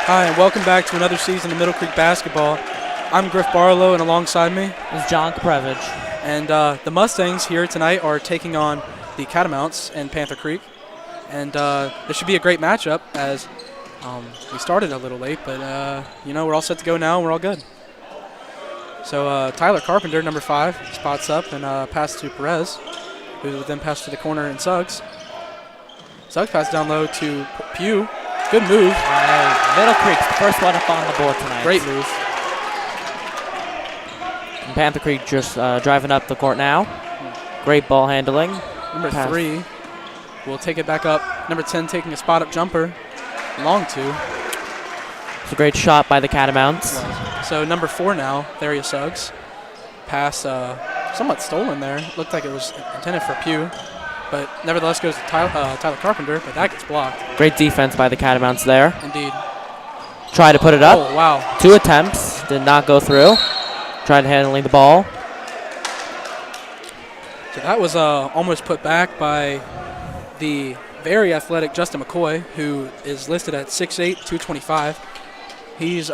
Hi, and welcome back to another season of Middle Creek Basketball. I'm Griff Barlow, and alongside me is John Kaprevich. And the Mustangs here tonight are taking on the Catamounts in Panther Creek. And this should be a great matchup as we started a little late, but, we're all set to go now, and we're all good. So Tyler Carpenter, number 5, spots up and passes to Perez, who would then pass to the corner in Suggs. Suggs passes down low to Pugh. Good move. Middle Creek's the first one up on the board tonight. Great move. And Panther Creek just driving up the court now. Great ball handling. Number 3 will take it back up. Number 10 taking a spot-up jumper. Long two. It's a great shot by the Catamounts. So number 4 now, Darius Suggs. Pass somewhat stolen there. Looked like it was intended for Pugh. But nevertheless goes to Tyler Carpenter, but that gets blocked. Great defense by the Catamounts there. Indeed. Tried to put it up. Oh, wow. 2 attempts. Did not go through. Tried handling the ball. So that was almost put back by the very athletic Justin McCoy, who is listed at 6'8", 225. He's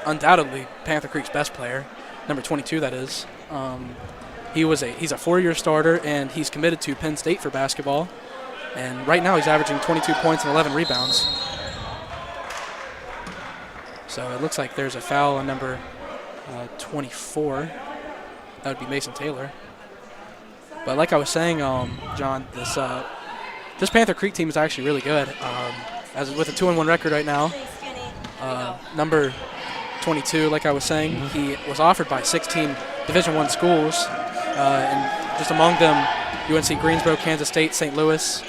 undoubtedly Panther Creek's best player, number 22 that is. He's a 4-year starter, and he's committed to Penn State for basketball. And right now he's averaging 22 points and 11 rebounds. So it looks like there's a foul on number 24. That would be Mason Taylor. But like I was saying, John, this Panther Creek team is actually really good. As with a 2-1 record right now, number 22, like I was saying, he was offered by 16 Division I schools, and just among them, UNC Greensboro, Kansas State, St. Louis,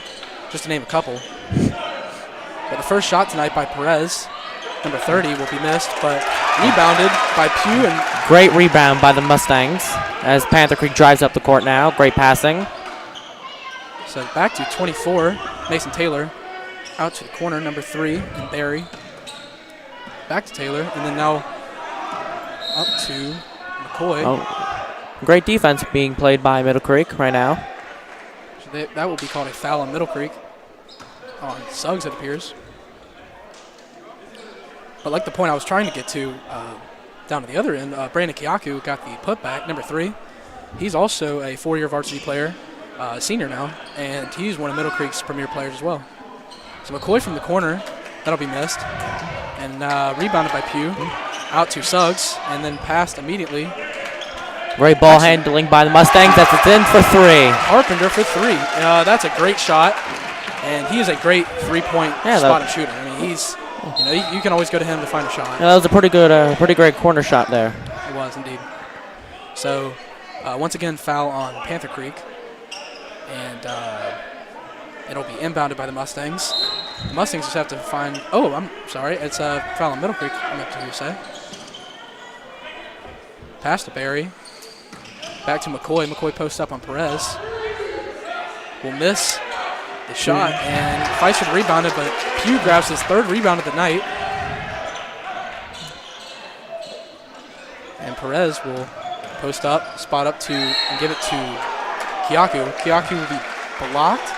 just to name a couple. But the first shot tonight by Perez, number 30, will be missed, but rebounded by Pugh. And great rebound by the Mustangs as Panther Creek drives up the court now. Great passing. So back to 24, Mason Taylor. Out to the corner, number 3, and Barry. Back to Taylor, and then now up to McCoy. Oh. Great defense being played by Middle Creek right now. So that will be called a foul on Middle Creek. On Suggs, it appears. But like the point I was trying to get to, down to the other end, Brandon Kiaku got the putback, number 3. He's also a 4-year varsity player, senior now, and he's one of Middle Creek's premier players as well. So McCoy from the corner, that'll be missed. And rebounded by Pugh, out to Suggs, and then passed immediately. Great ball handling by the Mustangs. That's in for 3. Carpenter for 3. That's a great shot, and he is a great three-point spot-up shooter. I mean, he's, you can always go to him to find a shot. Yeah, that was a pretty great corner shot there. It was indeed. So once again, foul on Panther Creek, and it'll be inbounded by the Mustangs. The Mustangs just have to find. Oh, I'm sorry. It's a foul on Middle Creek. I meant to say. Pass to Barry. Back to McCoy. McCoy posts up on Perez. Will miss the shot and fights for the rebound, but Pugh grabs his 3rd rebound of the night. And Perez will post up, spot up and give it to Kiaku. Kiaku will be blocked,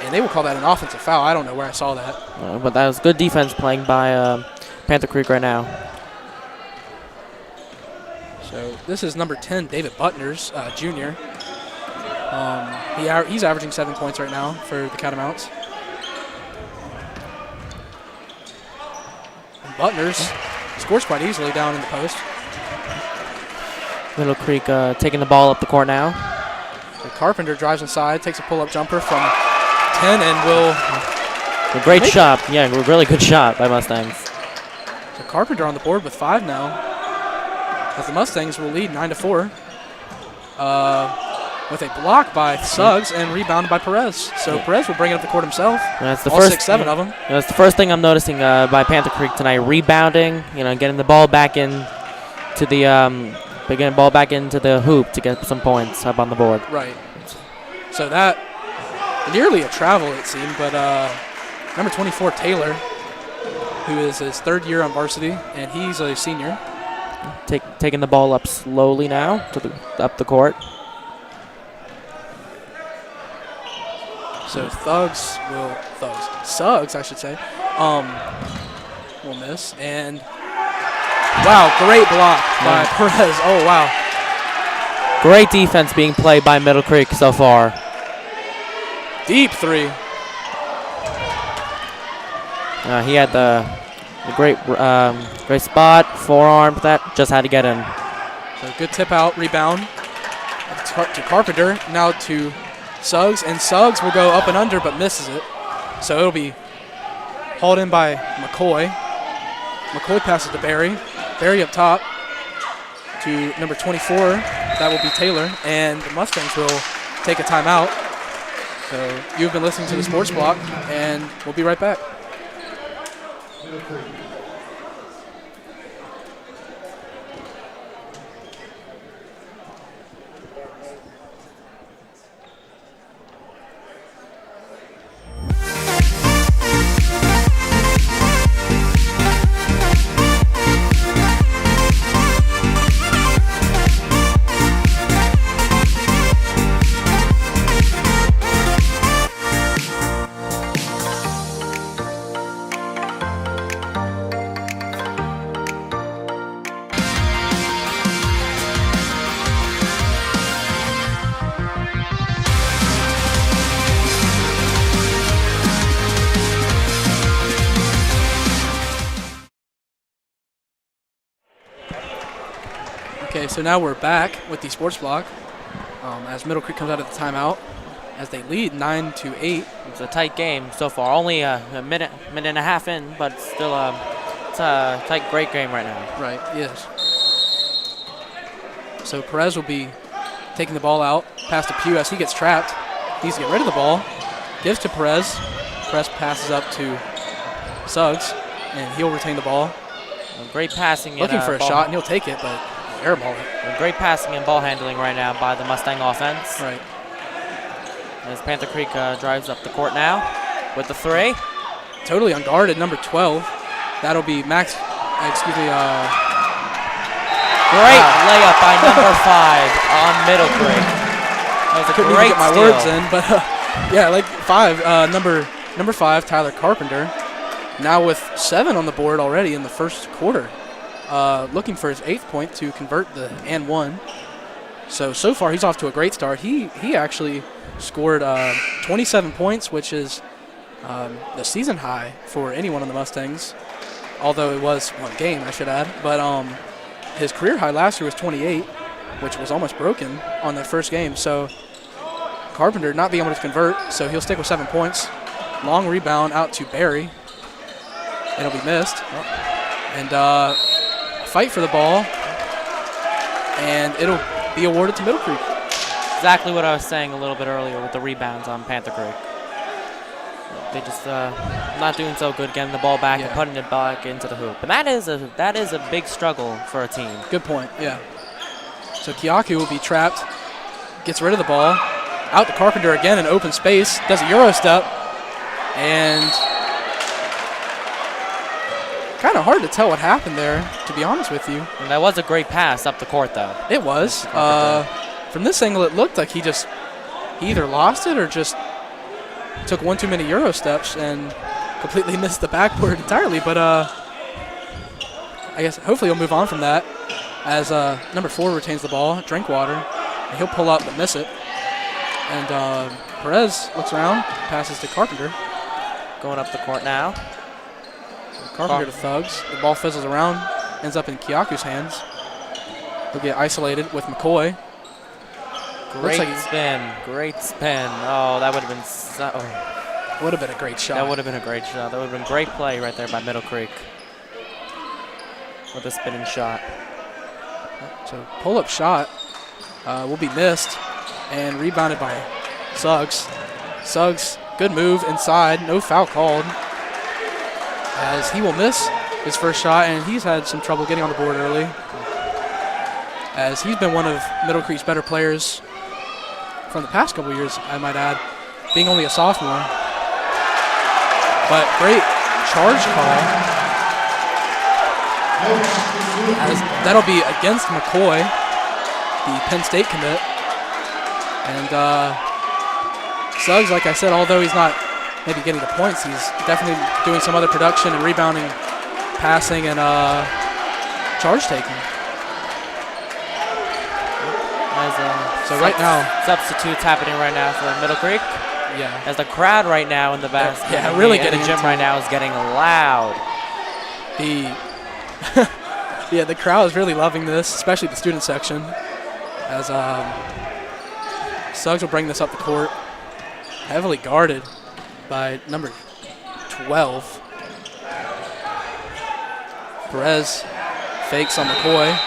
and they will call that an offensive foul. I don't know where I saw that. But that was good defense playing by Panther Creek right now. So this is number 10, David Butners, junior. He's averaging 7 points right now for the Catamounts. And Butners scores quite easily down in the post. Middle Creek taking the ball up the court now. So Carpenter drives inside, takes a pull-up jumper from 10, and will. A great shot. Yeah, a really good shot by Mustangs. So Carpenter on the board with 5 now. As the Mustangs will lead 9-4. With a block by Suggs and rebounded by Perez. So Perez will bring it up the court himself. That's the all first 6-7 of them. That's the first thing I'm noticing by Panther Creek tonight. Rebounding, getting the ball back in to the getting ball back into the hoop to get some points up on the board. Right. So that nearly a travel it seemed, but number 24 Taylor, who is his 3rd year on varsity, and he's a senior. Taking the ball up slowly now to up the court. So Suggs, I should say, will miss. And, wow, great block by Perez. Oh, wow. Great defense being played by Middle Creek so far. Deep three. He had the great spot, forearm, but that just had to get in. So good tip out, rebound to Carpenter, now to Suggs, and Suggs will go up and under but misses it. So it'll be hauled in by McCoy. McCoy passes to Barry. Barry up top to number 24. That will be Taylor, and the Mustangs will take a timeout. So you've been listening to the Sports Block, and we'll be right back. Okay, so now we're back with the Sports Block as Middle Creek comes out of the timeout as they lead 9-8. It's a tight game so far. Only a minute and a half in, but still it's a tight, great game right now. Right, yes. So Perez will be taking the ball out, pass to Pugh as he gets trapped. He needs to get rid of the ball. Gives to Perez. Perez passes up to Suggs, and he'll retain the ball. Great passing. Looking for a shot, and he'll take it, but airball it. Great passing and ball handling right now by the Mustang offense. Right. As Panther Creek drives up the court now with the three. Totally unguarded, number 12. That'll be Max, Great layup by number 5 on Middle Creek. That was a couldn't great even get my steal. words in, but yeah, like 5. Number 5, Tyler Carpenter, now with 7 on the board already in the first quarter. Looking for his 8th point to convert the and 1. So far he's off to a great start. He actually scored 27 points, which is the season high for anyone on the Mustangs, although it was one game, I should add. But his career high last year was 28, which was almost broken on that first game. So Carpenter not being able to convert, so he'll stick with 7 points. Long rebound out to Barry. It'll be missed. And fight for the ball, and it'll be awarded to Middle Creek. Exactly what I was saying a little bit earlier with the rebounds on Panther Creek. They just not doing so good getting the ball back and putting it back into the hoop. And that is a big struggle for a team. Good point, yeah. So Kyaku will be trapped, gets rid of the ball, out to Carpenter again in open space, does a Euro step, and kind of hard to tell what happened there, to be honest with you. And that was a great pass up the court, though. It was. From this angle, it looked like he either lost it or just took one too many Euro steps and completely missed the backboard entirely. But I guess hopefully he'll move on from that as number 4 retains the ball, Drinkwater, and he'll pull up but miss it. And Perez looks around, passes to Carpenter. Going up the court now. Carpenter to Thugs. The ball fizzles around, ends up in Kyaku's hands. He'll get isolated with McCoy. Great spin. Oh, that would have been would have been a great shot. That would have been a great shot. That would have been a great play right there by Middle Creek with a spinning shot. So pull-up shot will be missed and rebounded by Suggs. Suggs, good move inside. No foul called, as he will miss his first shot, and he's had some trouble getting on the board early, as he's been one of Middle Creek's better players from the past couple years, I might add, being only a sophomore. But great charge call, as that'll be against McCoy, the Penn State commit. And Suggs, like I said, although he's not maybe getting the points, he's definitely doing some other production and rebounding passing and charge taking. So right now, substitutes happening right now for Middle Creek. Yeah. As the crowd right now in the back, really in the gym right now is getting loud. The crowd is really loving this, especially the student section. As Suggs will bring this up the court, heavily guarded by number 12. Perez fakes on McCoy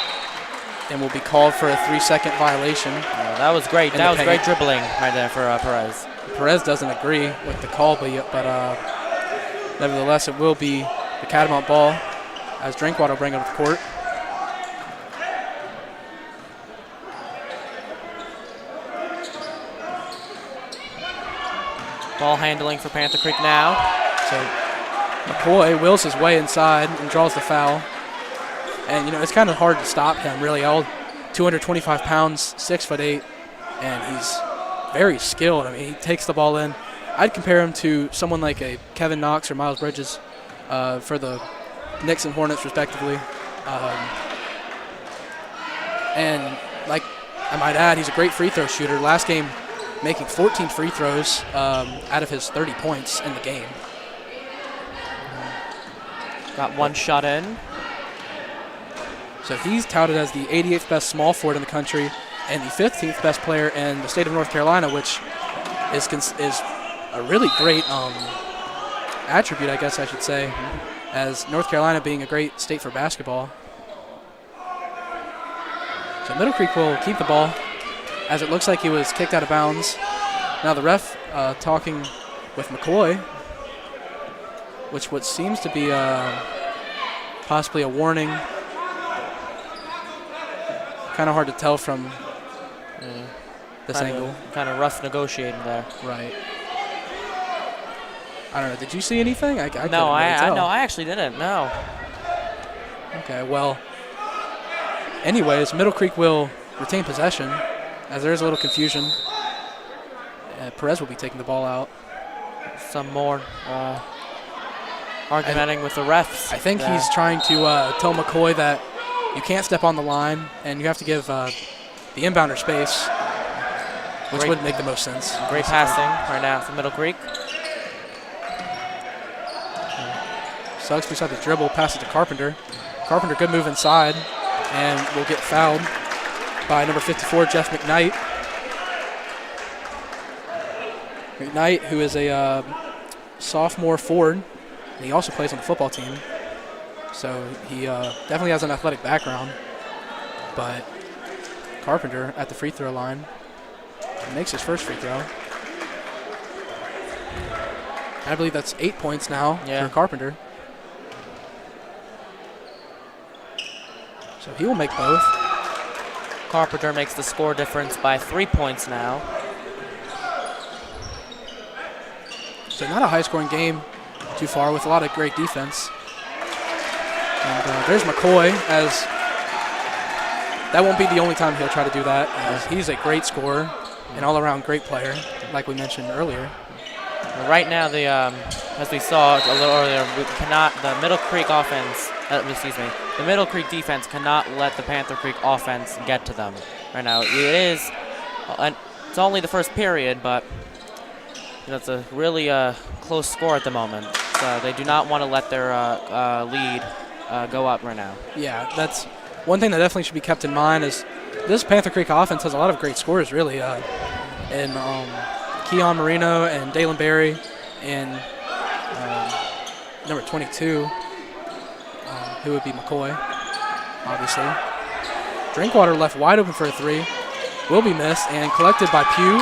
and will be called for a 3-second violation. Yeah, that was great. That was great dribbling right there for Perez. Perez doesn't agree with the call, but nevertheless, it will be the Catamount ball as Drinkwater will bring it up the court. Ball handling for Panther Creek now. So McCoy wills his way inside and draws the foul. And, it's kind of hard to stop him, really. All 225 pounds, 6'8", and he's very skilled. I mean, he takes the ball in. I'd compare him to someone like a Kevin Knox or Miles Bridges for the Knicks and Hornets, respectively. And, like I might add, he's a great free throw shooter. Last game, making 14 free throws out of his 30 points in the game. Got one shot in. So he's touted as the 88th best small forward in the country and the 15th best player in the state of North Carolina, which is a really great attribute, I guess I should say, as North Carolina being a great state for basketball. So Middle Creek will keep the ball, as it looks like he was kicked out of bounds. Now the ref talking with McCoy, which what seems to be possibly a warning. Kind of hard to tell from this angle. Kind of rough negotiating there. Right. I don't know. Did you see anything? I actually didn't. No. Okay. Well. Anyways, Middle Creek will retain possession, as there is a little confusion. Perez will be taking the ball out. Some more argumenting with the refs. I think he's trying to tell McCoy that you can't step on the line, and you have to give the inbounder space, which would make the most sense. Great passing right now for Middle Creek. Suggs beside the dribble, passes to Carpenter. Carpenter, good move inside, and will get fouled by number 54, Jeff McKnight. McKnight, who is a sophomore forward, and he also plays on the football team. So he definitely has an athletic background. But Carpenter at the free throw line makes his first free throw. I believe that's 8 points now for Carpenter. So he will make both. Carpenter makes the score difference by 3 points now. So not a high-scoring game too far with a lot of great defense. And there's McCoy, as that won't be the only time he'll try to do that. He's a great scorer, an all-around great player, like we mentioned earlier. Right now, as we saw a little earlier, the Middle Creek offense, the Middle Creek defense cannot let the Panther Creek offense get to them. Right now, it's only the first period, but it's a really close score at the moment. So they do not want to let their lead go up right now. Yeah, that's one thing that definitely should be kept in mind is this Panther Creek offense has a lot of great scorers, really. And Keon Marino and Dalen Berry and number 22, who would be McCoy, obviously. Drinkwater left wide open for a three. Will be missed and collected by Pugh.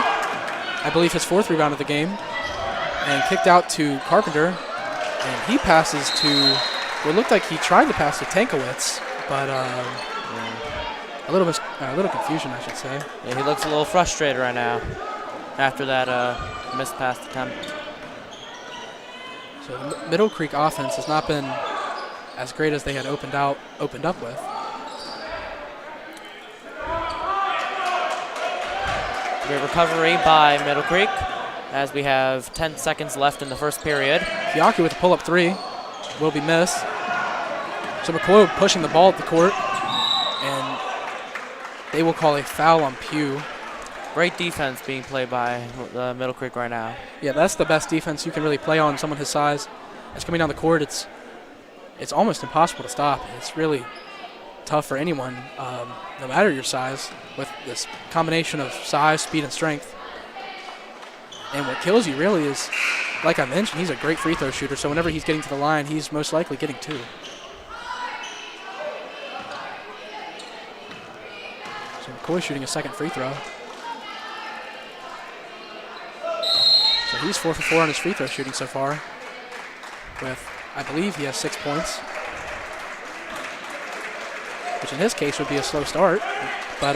I believe his fourth rebound of the game. And kicked out to Carpenter. And he passes to what looked like he tried to pass to Tankowitz, but a little confusion, I should say. Yeah, he looks a little frustrated right now after that missed pass attempt. So the Middle Creek offense has not been as great as they had opened up with. Great recovery by Middle Creek as we have 10 seconds left in the first period. Fiocchi with a pull-up three will be missed. So McCoy pushing the ball at the court, and they will call a foul on Pugh. Great defense being played by Middle Creek right now. Yeah, that's the best defense you can really play on someone his size. It's coming down the court. It's almost impossible to stop. It's really tough for anyone, no matter your size, with this combination of size, speed, and strength. And what kills you really is, like I mentioned, he's a great free throw shooter, so whenever he's getting to the line, he's most likely getting 2. So McCoy shooting a second free throw. So he's 4 for 4 on his free throw shooting so far, with, I believe he has 6 points, which in his case would be a slow start, but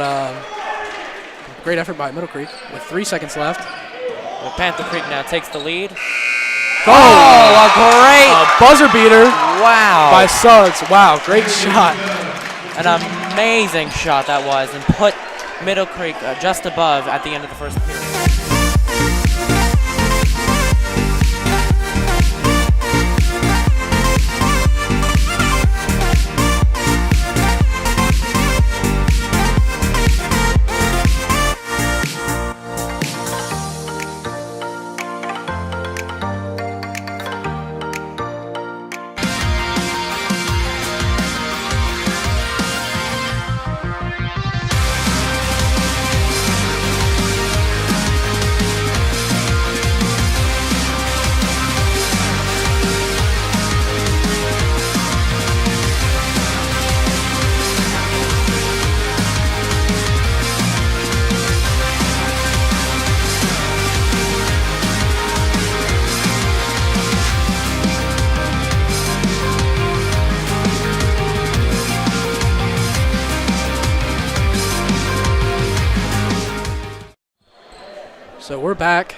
great effort by Middle Creek with 3 seconds left. Well, Panther Creek now takes the lead. Oh, a great buzzer beater by wow. Suggs. Wow, great shot. An amazing shot that was, and put Middle Creek just above at the end of the first period. So we're back,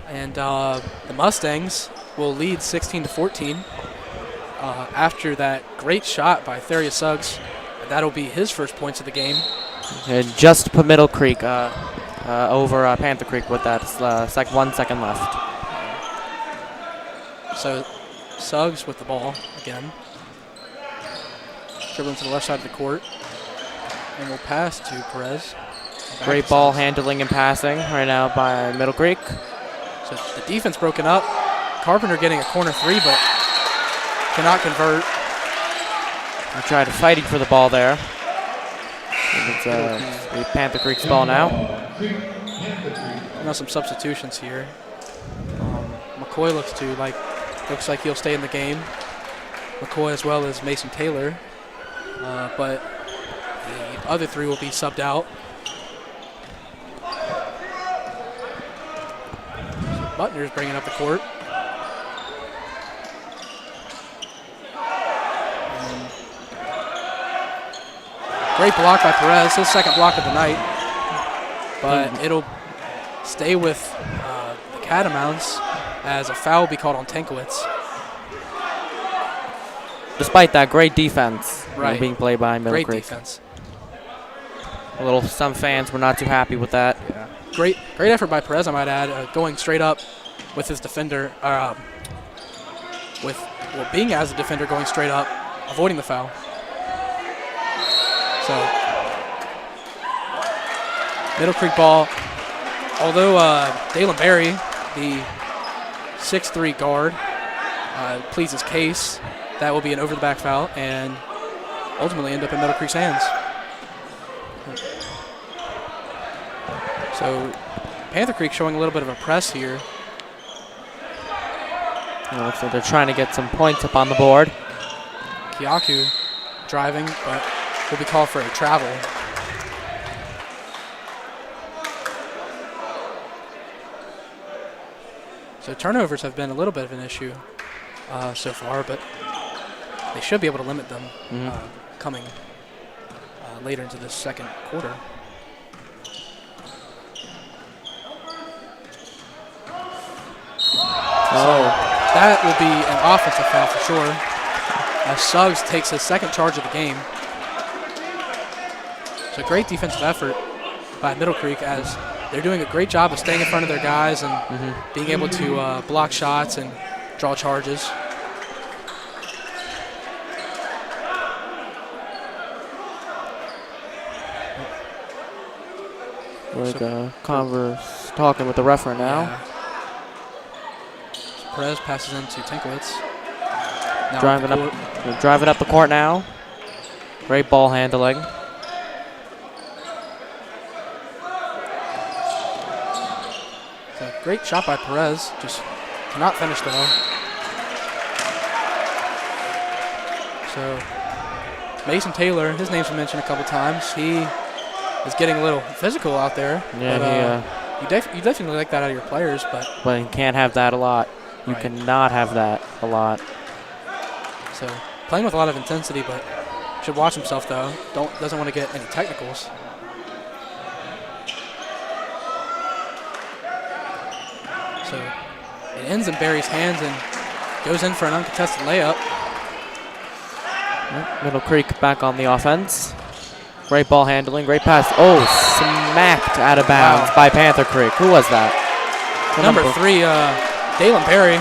and the Mustangs will lead 16-14 after that great shot by Therius Suggs. That'll be his first points of the game. And just put Middle Creek over Panther Creek with that 1 second left. So Suggs with the ball again. Dribbling to the left side of the court. And we'll pass to Perez. Great ball handling and passing right now by Middle Creek. So the defense broken up. Carpenter getting a corner 3, but cannot convert. He tried fighting for the ball there. It's Panther Creek's ball now. Now some substitutions here. McCoy looks like he'll stay in the game. McCoy as well as Mason Taylor, but the other 3 will be subbed out. Butner's bringing up the court. And great block by Perez, his second block of the night. But it'll stay with the Catamounts as a foul will be called on Tankowitz. Despite that, great defense being played by Middle Creek. Creek. Great defense. Some fans were not too happy with that. Yeah. Great effort by Perez, I might add, going straight up with his defender, being as a defender, going straight up, avoiding the foul. So, Middle Creek ball. Although Dalen Berry, the 6'3" guard, pleads his case, that will be an over-the-back foul and ultimately end up in Middle Creek's hands. So Panther Creek showing a little bit of a press here. Looks like they're trying to get some points up on the board. Kiaku driving, but will be called for a travel. So turnovers have been a little bit of an issue so far, but they should be able to limit them coming later into the second quarter. So that will be an offensive foul for sure, as Suggs takes his second charge of the game. So great defensive effort by Middle Creek, as they're doing a great job of staying in front of their guys and being able to block shots and draw charges. talking with the referee now. Yeah. So Perez passes into Tinklitz. Now Driving up the court now. Great ball handling. It's a great shot by Perez. Just cannot finish though. So Mason Taylor, his name's been mentioned a couple times. He is getting a little physical out there. Yeah, you definitely like that out of your players, but you can't have that a lot. You Right. cannot have that a lot. So playing with a lot of intensity, but should watch himself though. Doesn't want to get any technicals. So it ends in Barry's hands and goes in for an uncontested layup. Middle Creek back on the offense. Great ball handling, great pass. Oh, smacked out of bounds by Panther Creek. Who was that? Number 3, Dalen Berry.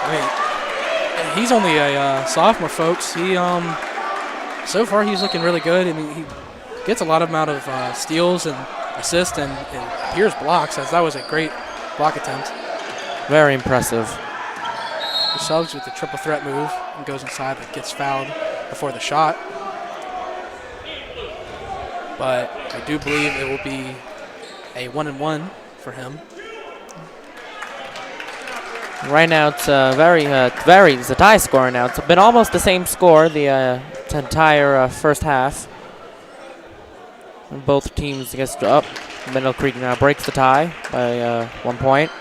I mean, he's only a sophomore, folks. He so far he's looking really good. I mean, he gets a lot of amount of steals and assists and appears blocks, as that was a great block attempt. Very impressive. He subs with the triple threat move and goes inside, but gets fouled before the shot. But I do believe it will be a 1-and-1 for him. Right now it's it's a tie score now. It's been almost the same score the entire first half. And both teams gets up. Middle Creek now breaks the tie by 1 point.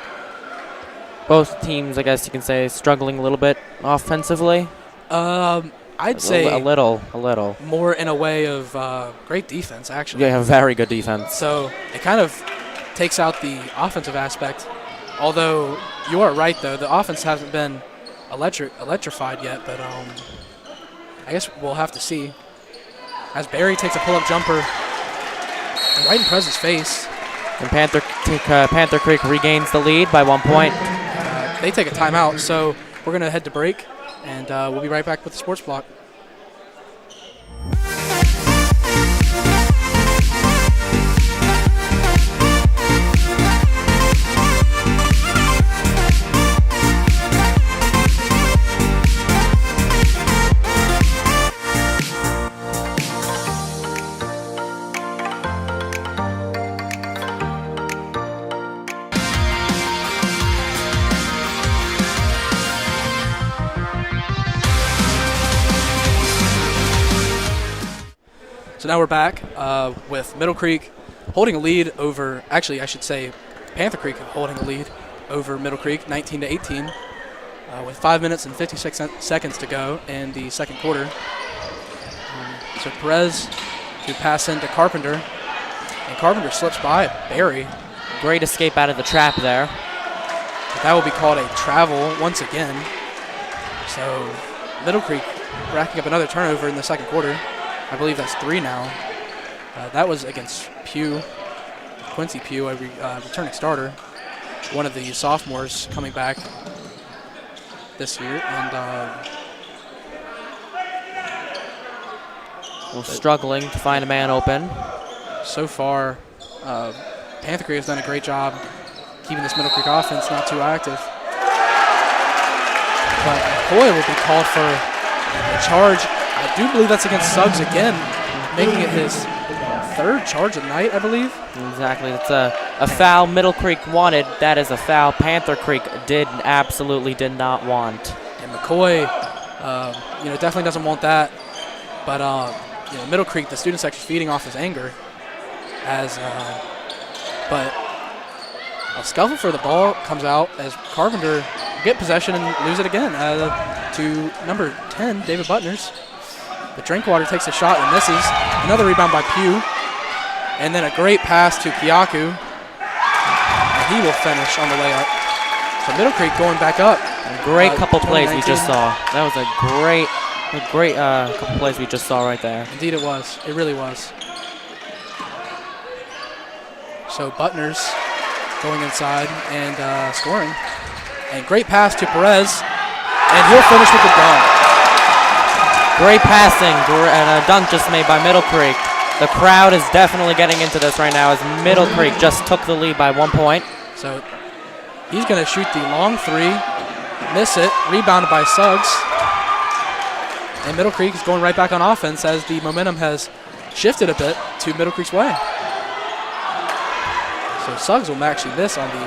Both teams, I guess you can say, struggling a little bit offensively. I'd say a little. more in a way of great defense, actually. Yeah, very good defense. So it kind of takes out the offensive aspect. Although you are right, though, the offense hasn't been electrified yet. But I guess we'll have to see. As Barry takes a pull-up jumper right in Prez's face. And Panther Creek regains the lead by 1 point. They take a timeout, so we're going to head to break, and we'll be right back with the Sports Block. So now we're back with Middle Creek holding a lead over, actually I should say Panther Creek holding a lead over Middle Creek 19-18 with 5 minutes and 56 seconds to go in the second quarter. So Perez to pass into Carpenter, and Carpenter slips by Barry. Great escape out of the trap there. But that will be called a travel once again. So Middle Creek racking up another turnover in the second quarter. I believe that's 3 now. That was against Pugh, Quincy Pugh, a returning starter, one of the sophomores coming back this year. And struggling to find a man open. So far, Panther Creek has done a great job keeping this Middle Creek offense not too active. But McCoy will be called for a charge. I do believe that's against Suggs again, making it his 3rd charge of the night, I believe. Exactly. It's a foul Middle Creek wanted. That is a foul Panther Creek absolutely did not want. And McCoy, definitely doesn't want that. But, Middle Creek, the student section feeding off his anger. But a scuffle for the ball comes out as Carpenter get possession and lose it again to number 10, David Butners. But Drinkwater takes a shot and misses. Another rebound by Pugh. And then a great pass to Piaku. And he will finish on the layup. So Middle Creek going back up. A great couple plays we just saw. That was a great couple plays we just saw right there. Indeed it was. It really was. So Butners going inside and scoring. And great pass to Perez. And he'll finish with the dunk. Great passing, and a dunk just made by Middle Creek. The crowd is definitely getting into this right now as Middle Creek just took the lead by 1 point. So he's going to shoot the long three, miss it, rebounded by Suggs. And Middle Creek is going right back on offense as the momentum has shifted a bit to Middle Creek's way. So Suggs will actually miss on the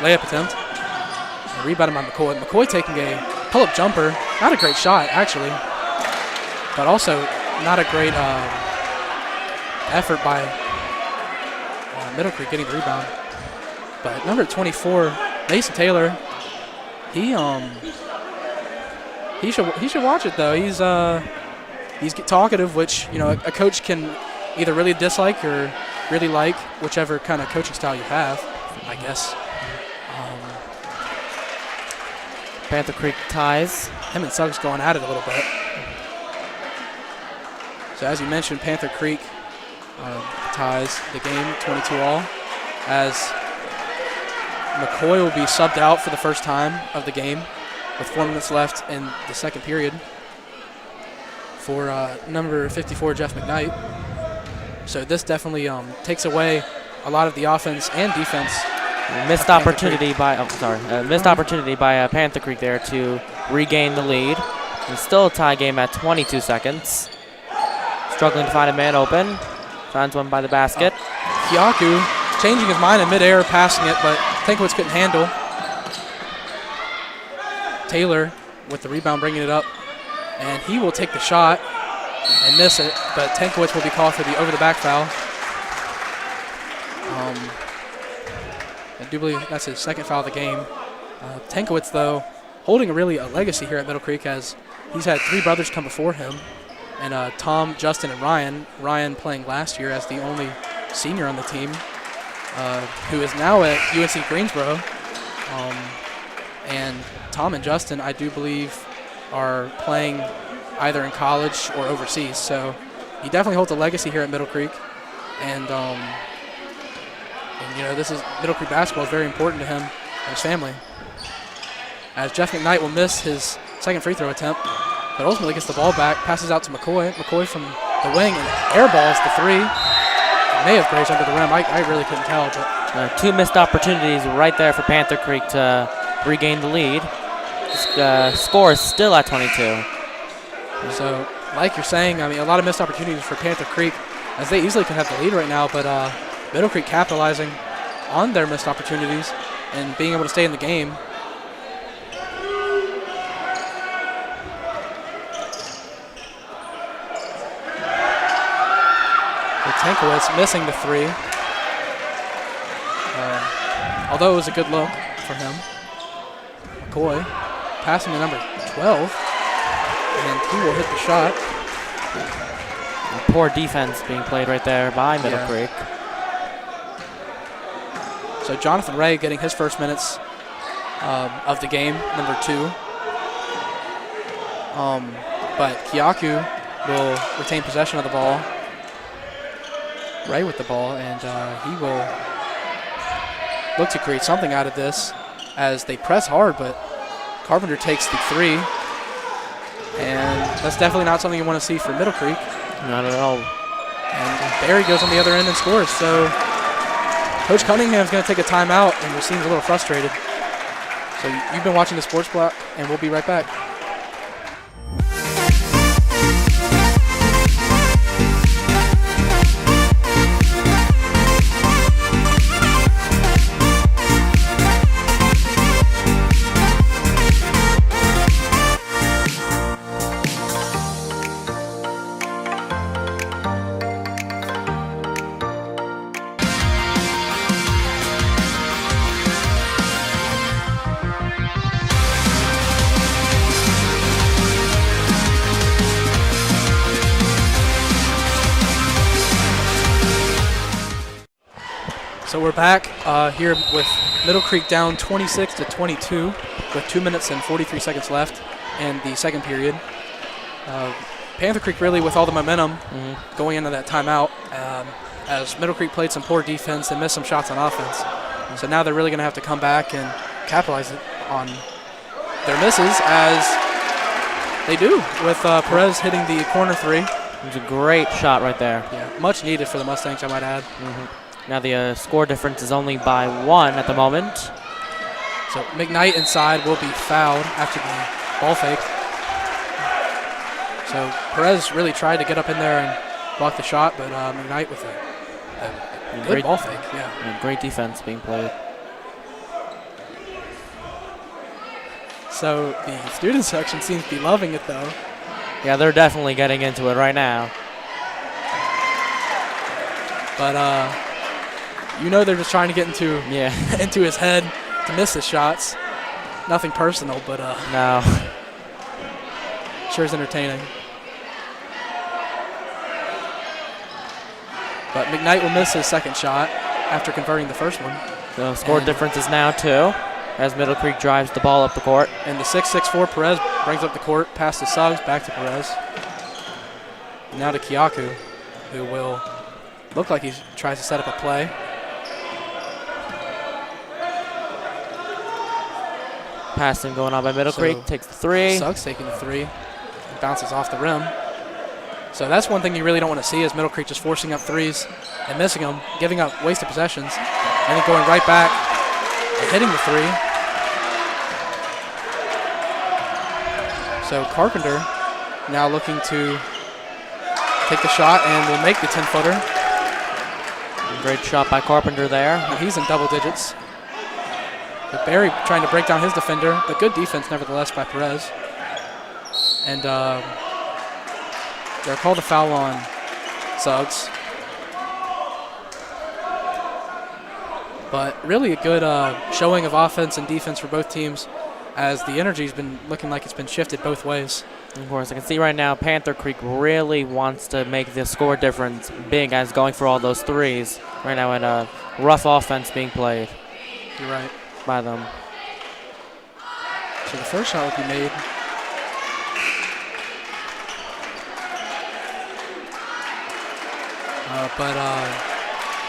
layup attempt. And rebounded by McCoy. McCoy taking a pull-up jumper. Not a great shot, actually. But also not a great effort by Middle Creek getting the rebound. But number 24, Mason Taylor, he should watch it though. He's talkative, which a coach can either really dislike or really like, whichever kind of coaching style you have, I guess. Panther Creek ties. Him and Suggs going at it a little bit. So as you mentioned, Panther Creek ties the game 22-all as McCoy will be subbed out for the first time of the game with 4 minutes left in the second period for number 54, Jeff McKnight. So this definitely takes away a lot of the offense and defense. Missed opportunity by Panther Creek there to regain the lead. And still a tie game at 22 seconds. Struggling to find a man open. Finds one by the basket. Kiaku changing his mind in midair, passing it, but Tankowitz couldn't handle. Taylor with the rebound, bringing it up, and he will take the shot and miss it, but Tankowitz will be called for the over-the-back foul. I do believe that's his second foul of the game. Tankowitz, though, holding really a legacy here at Middle Creek, as he's had 3 brothers come before him, and Tom, Justin, and Ryan. Ryan playing last year as the only senior on the team, who is now at UNC Greensboro. And Tom and Justin, I do believe, are playing either in college or overseas. So he definitely holds a legacy here at Middle Creek. And this is Middle Creek basketball is very important to him and his family. As Jeff McKnight will miss his second free throw attempt, but ultimately gets the ball back, passes out to McCoy. McCoy from the wing and airballs the three. May have grazed under the rim. I really couldn't tell. But 2 missed opportunities right there for Panther Creek to regain the lead. Score is still at 22. So, like you're saying, I mean, a lot of missed opportunities for Panther Creek, as they easily could have the lead right now, but Middle Creek capitalizing on their missed opportunities and being able to stay in the game. Tankowitz missing the three. Although it was a good look for him. McCoy passing to number 12. And he will hit the shot. And poor defense being played right there by Middle Creek. So Jonathan Ray getting his first minutes of the game, number 2. But Kiaku will retain possession of the ball. Ray with the ball, and he will look to create something out of this as they press hard, but Carpenter takes the 3, and that's definitely not something you want to see for Middle Creek. Not at all. And Barry goes on the other end and scores. So Coach Cunningham's going to take a timeout, and he seems a little frustrated. So you've been watching the Sports Block, and we'll be right back. So we're back here with Middle Creek down 26-22 with 2 minutes and 43 seconds left in the second period. Panther Creek really with all the momentum going into that timeout, as Middle Creek played some poor defense and missed some shots on offense. So now they're really going to have to come back and capitalize on their misses, as they do with Perez hitting the corner 3 It was a great shot right there. Yeah, much needed for the Mustangs, I might add. Now the score difference is only by 1 at the moment. So McKnight inside will be fouled after the ball fake. So Perez really tried to get up in there and block the shot, but McKnight with a good ball fake. Yeah. Great defense being played. So the student section seems to be loving it, though. Yeah, they're definitely getting into it right now. But they're just trying to get into into his head to miss his shots. Nothing personal, but no. Sure is entertaining. But McKnight will miss his second shot after converting the first one. The score difference is now 2 as Middle Creek drives the ball up the court. And the 6'6" Perez brings up the court, past to Suggs, back to Perez. Now to Kiaku, who will look like he tries to set up a play. Passing going on by Middle Creek, takes the 3. Suggs taking the 3, bounces off the rim. So that's one thing you really don't want to see is Middle Creek just forcing up 3s and missing them, giving up wasted possessions, and then going right back and hitting the 3. So Carpenter now looking to take the shot and will make the 10-footer. Great shot by Carpenter there. He's in double digits. But Barry trying to break down his defender, but good defense nevertheless by Perez. And they're called a foul on Suggs. But really a good showing of offense and defense for both teams as the energy's been looking like it's been shifted both ways. Of course, I can see right now Panther Creek really wants to make the score difference big as going for all those 3s right now, and a rough offense being played. You're right. By them. So the first shot will be made. But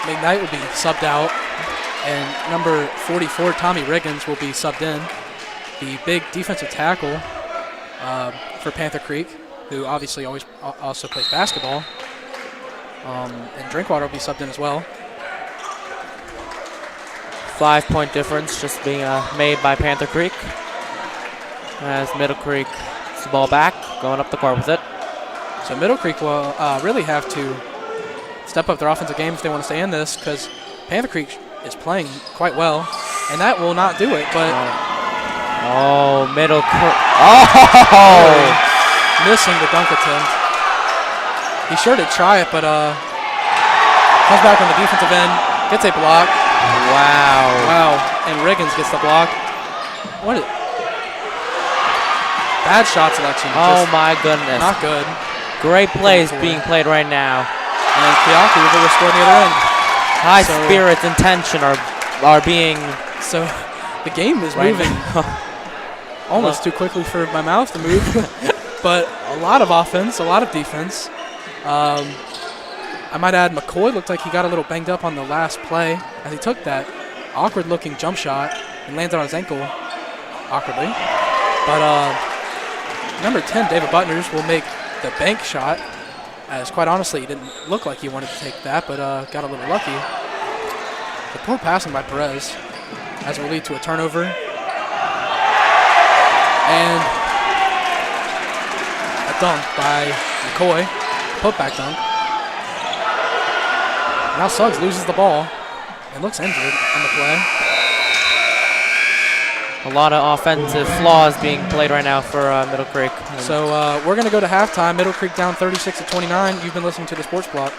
McKnight will be subbed out, and number 44, Tommy Riggins, will be subbed in. The big defensive tackle for Panther Creek, who obviously also plays basketball. And Drinkwater will be subbed in as well. 5-point difference just being made by Panther Creek. As Middle Creek gets the ball back, going up the court with it. So Middle Creek will really have to step up their offensive game if they want to stay in this, because Panther Creek is playing quite well, and that will not do it. But Middle Creek! Missing the dunk attempt. He sure did try it, but comes back on the defensive end, gets a block. Wow! And Riggins gets the block. What? Bad shot selection. Oh my goodness! Not good. Great plays being played right now. And Kiaku will score on the other end. High spirits and tension are being. So the game is moving almost too quickly for my mouth to move. But a lot of offense, a lot of defense. I might add McCoy looked like he got a little banged up on the last play as he took that awkward-looking jump shot and landed on his ankle awkwardly. But number 10, David Buttners, will make the bank shot, as quite honestly, he didn't look like he wanted to take that, but got a little lucky. The poor passing by Perez as it will lead to a turnover. And a dunk by McCoy, putback dunk. Now Suggs loses the ball and looks injured on the play. A lot of offensive flaws being played right now for Middle Creek. So we're going to go to halftime. Middle Creek down 36-29. You've been listening to the Sports Block.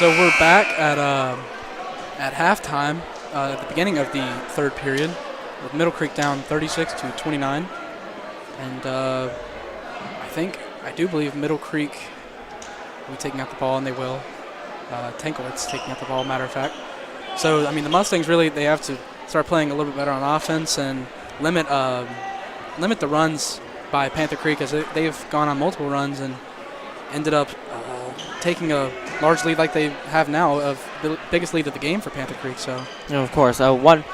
So we're back at halftime at the beginning of the third period with Middle Creek down 36-29. And I do believe Middle Creek will be taking out the ball, and they will. Tanklitz taking out the ball, matter of fact. So, I mean, the Mustangs really, they have to start playing a little bit better on offense and limit the runs by Panther Creek, as they've gone on multiple runs and ended up taking a large lead like they have now, of the biggest lead of the game for Panther Creek. So, of course, one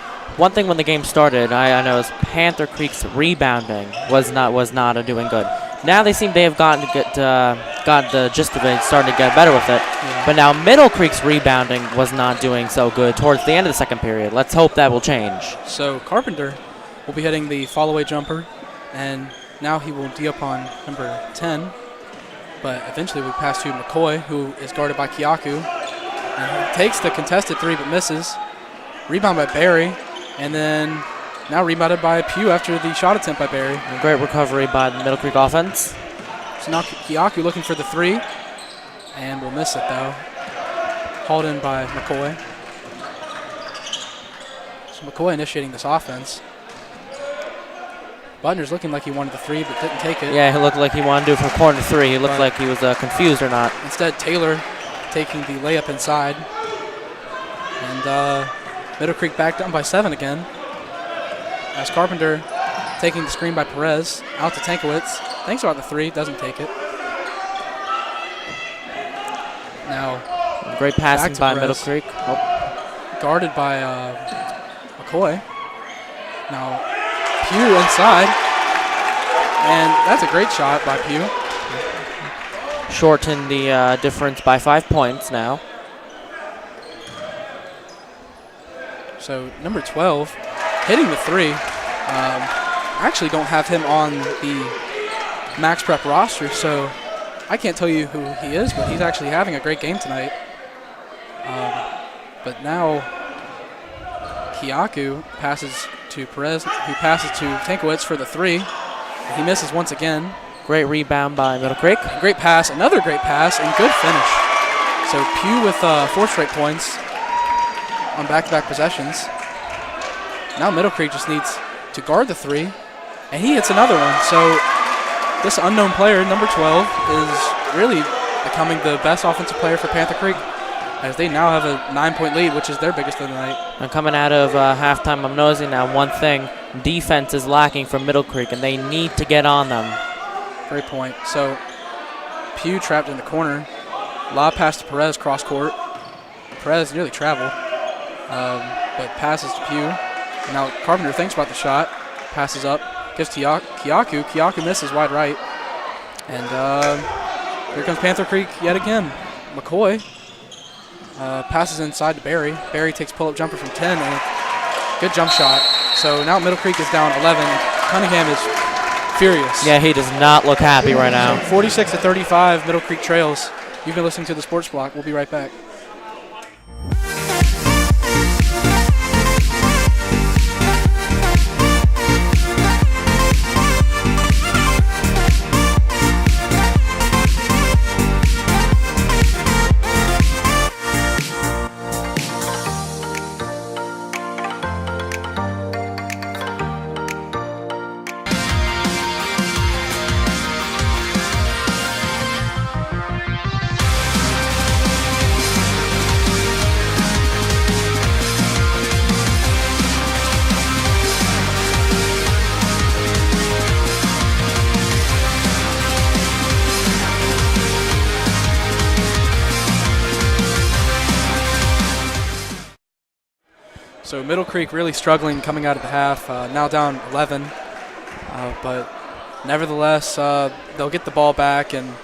thing when the game started, I noticed Panther Creek's rebounding was not doing good. Now they seem they have got the gist of it, starting to get better with it. Yeah. But now Middle Creek's rebounding was not doing so good towards the end of the second period. Let's hope that will change. So Carpenter will be hitting the fall-away jumper, and now he will D up on number 10. But eventually we pass to McCoy, who is guarded by Kiaku. And he takes the contested three but misses. Rebound by Barry, and then now rebounded by Pugh after the shot attempt by Barry. A great recovery by the Middle Creek offense. So now Kiaku looking for the three, and will miss it though. Hauled in by McCoy. So McCoy initiating this offense. Butner's looking like he wanted the three but didn't take it. Yeah, he looked like he wanted to do it for corner three. He looked like he was confused or not. Instead, Taylor taking the layup inside. And Middle Creek back down by 7 again. As Carpenter taking the screen by Perez. Out to Tankiewicz. Thinks about the three. Doesn't take it. Now, great passing by Perez. Middle Creek. Oh. Guarded by McCoy. Now, Pugh inside. And that's a great shot by Pugh. Shorten the difference by 5 points now. So number 12 hitting the three. I actually don't have him on the Max Prep roster, so I can't tell you who he is, but he's actually having a great game tonight. But now Kiaku passes to Perez, who passes to Tankiewicz for the three. He misses once again. Great rebound by Middle Creek. Great pass, another great pass, and good finish. So Pugh with 4 straight points on back-to-back possessions. Now Middle Creek just needs to guard the three, and he hits another one. So this unknown player, number 12, is really becoming the best offensive player for Panther Creek, as they now have a 9-point lead, which is their biggest of the night. And coming out of halftime, I'm noticing now one thing. Defense is lacking from Middle Creek, and they need to get on them. Great point. So Pugh trapped in the corner. Lob pass to Perez cross court. Perez nearly traveled, but passes to Pugh. And now Carpenter thinks about the shot. Passes up. Gives to Kiaku. Kiaku misses wide right. And here comes Panther Creek yet again. McCoy passes inside to Barry. Barry takes pull-up jumper from 10. And a good jump shot. So now Middle Creek is down 11. Cunningham is furious. Yeah, he does not look happy right now. 46-35, Middle Creek trails. You've been listening to the Sports Block. We'll be right back. So Middle Creek really struggling coming out of the half, now down 11. But nevertheless, they'll get the ball back. And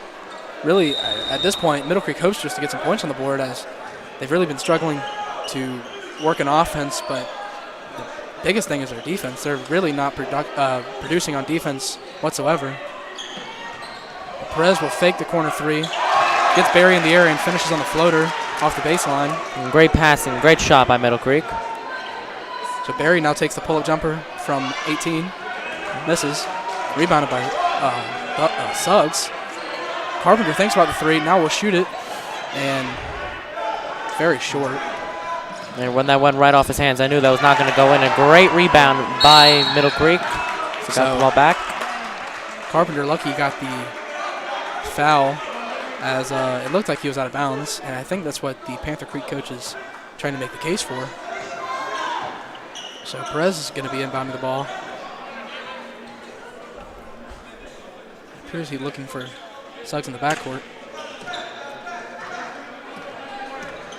really, at this point, Middle Creek hopes just to get some points on the board, as they've really been struggling to work an offense. But the biggest thing is their defense. They're really not producing on defense whatsoever. Perez will fake the corner three, gets Barry in the air, and finishes on the floater off the baseline. And great passing, great shot by Middle Creek. So Barry now takes the pull-up jumper from 18, misses, rebounded by Suggs. Carpenter thinks about the three, now will shoot it, and very short. And when that went right off his hands, I knew that was not going to go in. A great rebound by Middle Creek. So got the ball back. Carpenter lucky got the foul as it looked like he was out of bounds, and I think that's what the Panther Creek coach is trying to make the case for. So Perez is going to be inbounding the ball. Appears he's looking for Suggs in the backcourt.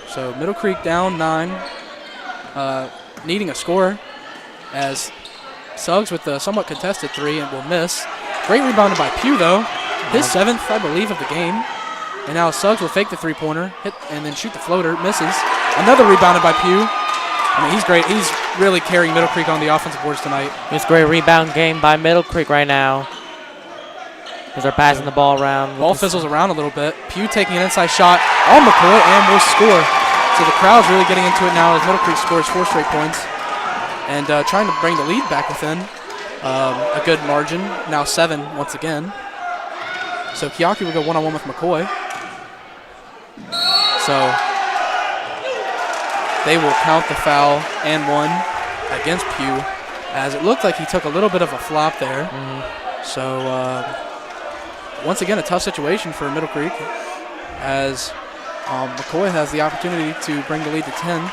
So Middle Creek down 9, needing a score as Suggs with the somewhat contested 3 and will miss. Great rebounded by Pugh though, his 7th I believe of the game. And now Suggs will fake the 3-pointer, hit and then shoot the floater, misses. Another rebounded by Pugh. I mean, he's great. He's really carrying Middle Creek on the offensive boards tonight. It's a great rebound game by Middle Creek right now, as they're passing the ball around. Ball fizzles around a little bit. Pugh taking an inside shot on McCoy and will score. So the crowd's really getting into it now as Middle Creek scores 4 straight points and trying to bring the lead back within a good margin. Now 7 once again. So Kiyaki will go one-on-one with McCoy. So they will count the foul and 1 against Pugh, as it looked like he took a little bit of a flop there. So once again, a tough situation for Middle Creek, as McCoy has the opportunity to bring the lead to 10.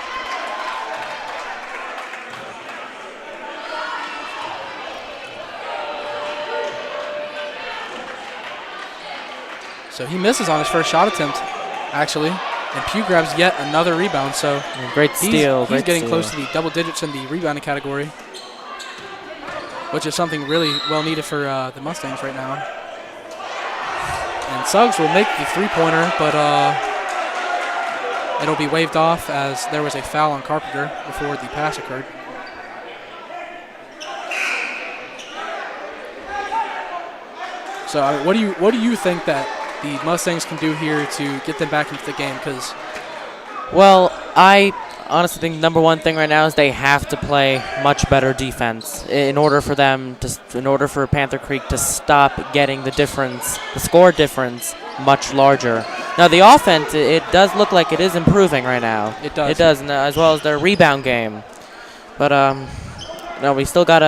So he misses on his first shot attempt, actually, and Pugh grabs yet another rebound. So great steal. He's getting close to the double digits in the rebounding category, which is something really well needed for the Mustangs right now. And Suggs will make the 3-pointer, but it'll be waved off as there was a foul on Carpenter before the pass occurred. So what do you think that the Mustangs can do here to get them back into the game? Because, well, I honestly think number one thing right now is they have to play much better defense in order for Panther Creek to stop getting the difference, the score difference, much larger. Now the offense, it does look like it is improving right now. It does. It does, as well as their rebound game. But no, we still got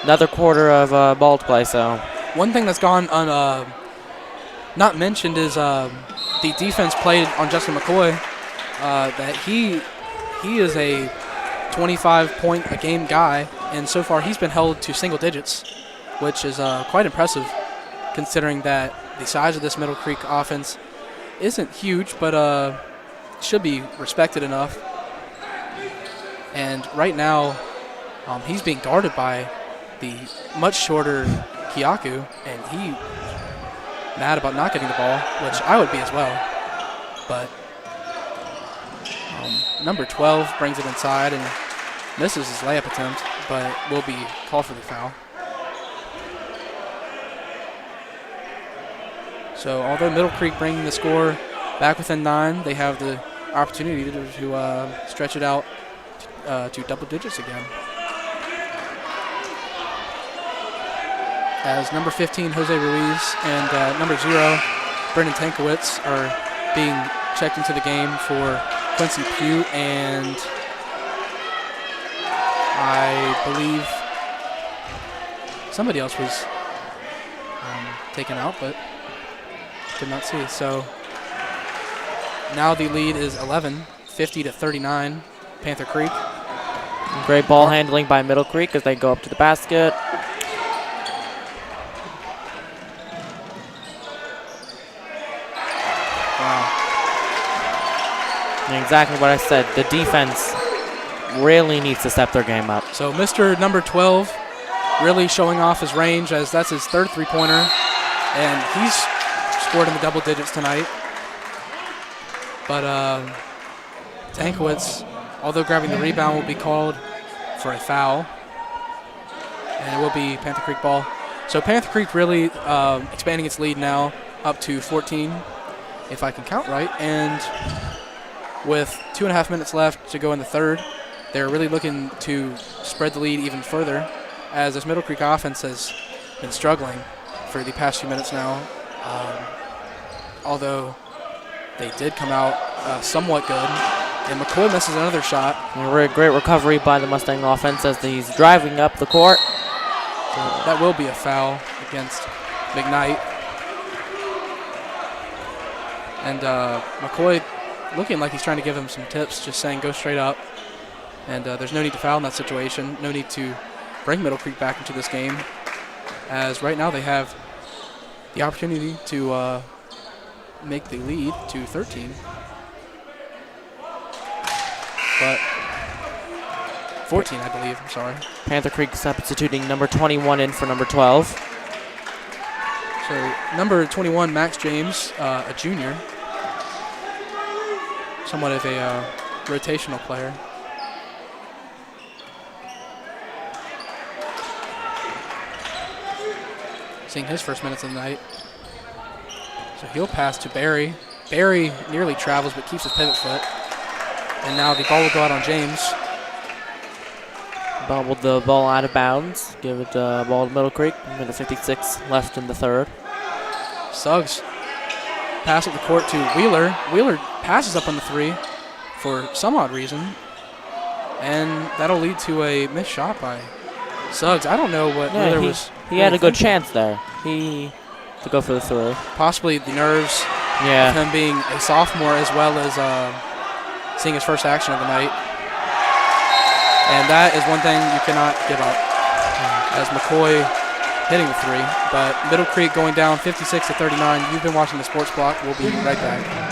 another quarter of ball to play. So one thing that's gone not mentioned is the defense played on Justin McCoy. That he is a 25-point-a-game guy, and so far he's been held to single digits, which is quite impressive considering that the size of this Middle Creek offense isn't huge, but should be respected enough. And right now he's being guarded by the much shorter Kiyaku, and he mad about not getting the ball, which I would be as well. But number 12 brings it inside and misses his layup attempt, but will be called for the foul. So although Middle Creek bringing the score back within 9, they have the opportunity to stretch it out to double digits again. As number 15, Jose Ruiz, and number 0, Brendan Tankowitz, are being checked into the game for Quincy Pugh, and I believe somebody else was taken out, but did not see. So now the lead is 11, 50-39, Panther Creek. Great ball handling by Middle Creek as they go up to the basket. And exactly what I said. The defense really needs to step their game up. So Mr. number 12 really showing off his range, as that's his 3rd 3-pointer, and he's scored in the double digits tonight. But Tankowitz, although grabbing the rebound, will be called for a foul, and it will be Panther Creek ball. So Panther Creek really expanding its lead now up to 14, if I can count right, and with 2.5 minutes left to go in the 3rd, they're really looking to spread the lead even further, as this Middle Creek offense has been struggling for the past few minutes now. Although they did come out somewhat good And McCoy misses another shot. Great recovery by the Mustang offense as he's driving up the court. So that will be a foul against McKnight. And McCoy looking like he's trying to give him some tips, just saying go straight up. And there's no need to foul in that situation. No need to bring Middle Creek back into this game, as right now they have the opportunity to make the lead to 13. But 14, I believe. I'm sorry. Panther Creek substituting number 21 in for number 12. So number 21, Max James, a junior, somewhat of a rotational player. Seeing his first minutes of the night. So he'll pass to Barry. Barry nearly travels but keeps his pivot foot. And now the ball will go out on James. Bobbled the ball out of bounds. Give it ball to Middle Creek. Minute 56 left in the third. Suggs pass up the court to Wheeler. Wheeler passes up on the three for some odd reason. And that'll lead to a missed shot by Suggs. I don't know what Wheeler was. He had a good chance there. To go for the three. Possibly the nerves of him being a sophomore, as well as seeing his first action of the night. And that is one thing you cannot give up, as McCoy hitting the three. But Middle Creek going down 56-39. You've been watching the Sports Block. We'll be right back.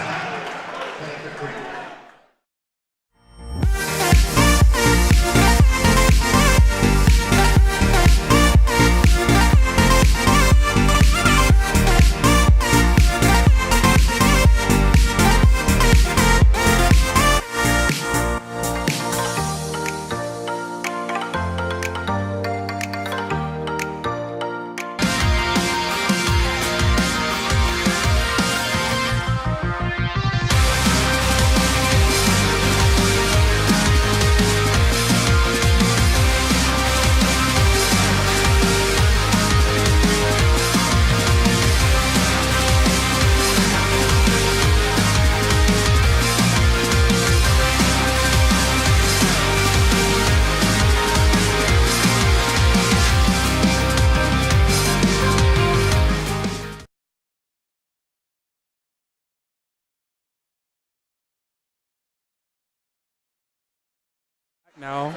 Now,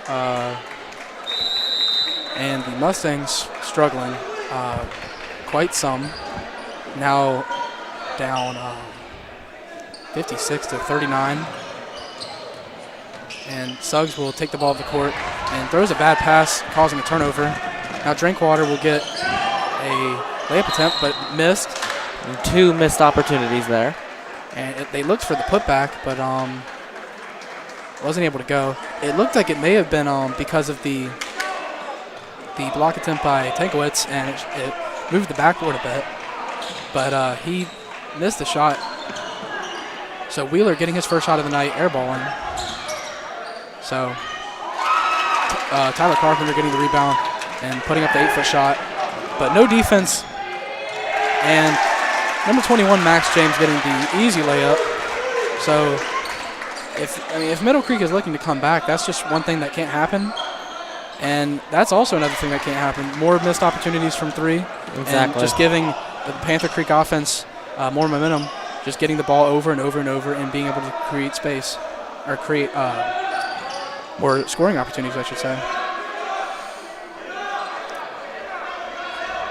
and the Mustangs struggling quite some. Now down 56-39. And Suggs will take the ball to the court and throws a bad pass, causing a turnover. Now Drinkwater will get a layup attempt, but missed. And two missed opportunities there. And they looked for the putback, but wasn't able to go. It looked like it may have been because of the block attempt by Tankowitz, and it moved the backboard a bit. But he missed the shot. So Wheeler getting his first shot of the night, airballing. So Tyler Carpenter getting the rebound and putting up the 8-foot shot. But no defense. And number 21, Max James, getting the easy layup. So if Middle Creek is looking to come back, that's just one thing that can't happen. And that's also another thing that can't happen. More missed opportunities from three. Exactly. And just giving the Panther Creek offense more momentum, just getting the ball over and over and over and being able to create space, or create more scoring opportunities, I should say.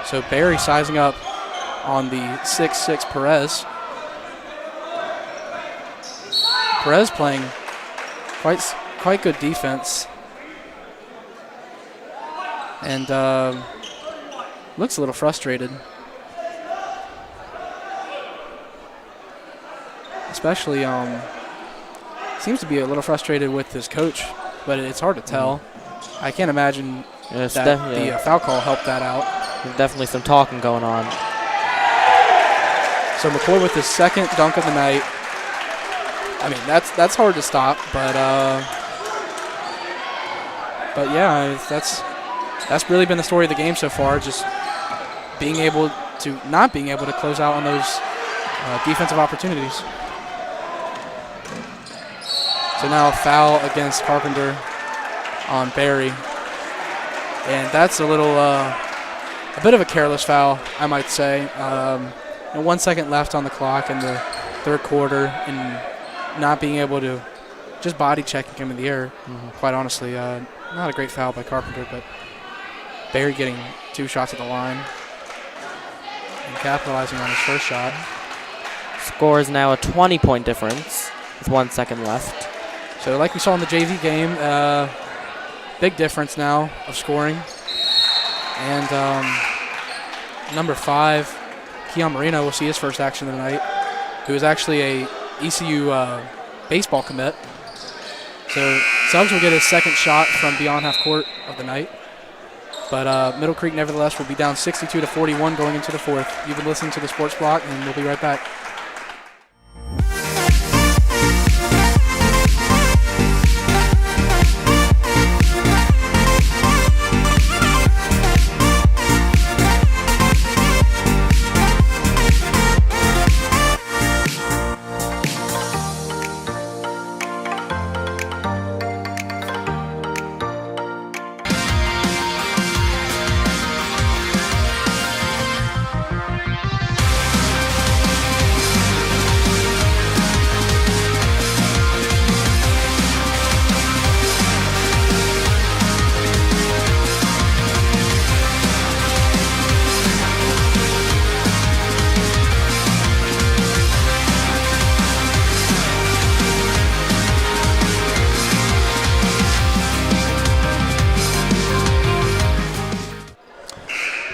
So Barry sizing up on the 6'6" Perez. Perez playing quite good defense. And looks a little frustrated. Especially seems to be a little frustrated with his coach, but it's hard to tell. I can't imagine that the foul call helped that out. There's definitely some talking going on. So McCoy with his second dunk of the night. I mean, that's hard to stop, but yeah, that's really been the story of the game so far. Just not being able to close out on those defensive opportunities. So now a foul against Carpenter on Barry. And that's a bit of a careless foul, I might say. 1 second left on the clock in the third quarter, and not being able to just body checking him in the air, quite honestly. Not a great foul by Carpenter, but Barry getting 2 shots at the line and capitalizing on his first shot. Score is now a 20-point difference with 1 second left. So like we saw in the JV game, big difference now of scoring. And number 5, Keon Marino will see his first action of the night, who is actually a ECU baseball commit. So Suggs will get his second shot from beyond half court of the night. But Middle Creek, nevertheless, will be down 62-41 going into the fourth. You've been listening to the Sports Block, and we'll be right back.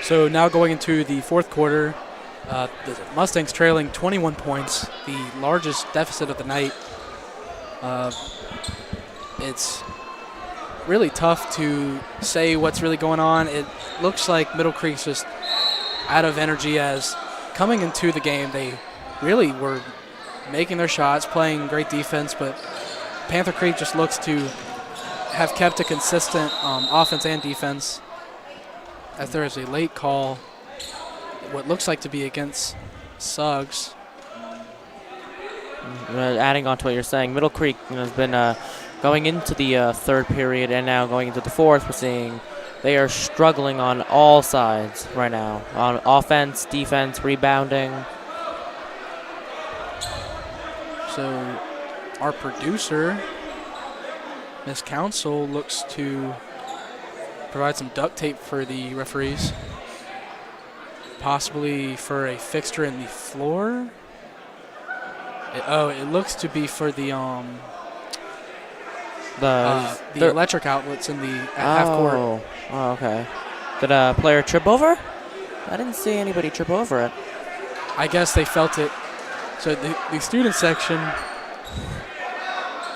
So now going into the fourth quarter, the Mustangs trailing 21 points, the largest deficit of the night. It's really tough to say what's really going on. It looks like Middle Creek's just out of energy, as coming into the game they really were making their shots, playing great defense, but Panther Creek just looks to have kept a consistent offense and defense, as there is a late call, what looks like to be against Suggs. Adding on to what you're saying, Middle Creek has been going into the third period and now going into the fourth. We're seeing they are struggling on all sides right now, on offense, defense, rebounding. So our producer, Miss Council, looks to provide some duct tape for the referees, possibly for a fixture in the floor. It looks to be for the electric outlets in the half court. Oh, okay. Did a player trip over? I didn't see anybody trip over it. I guess they felt it. So the student section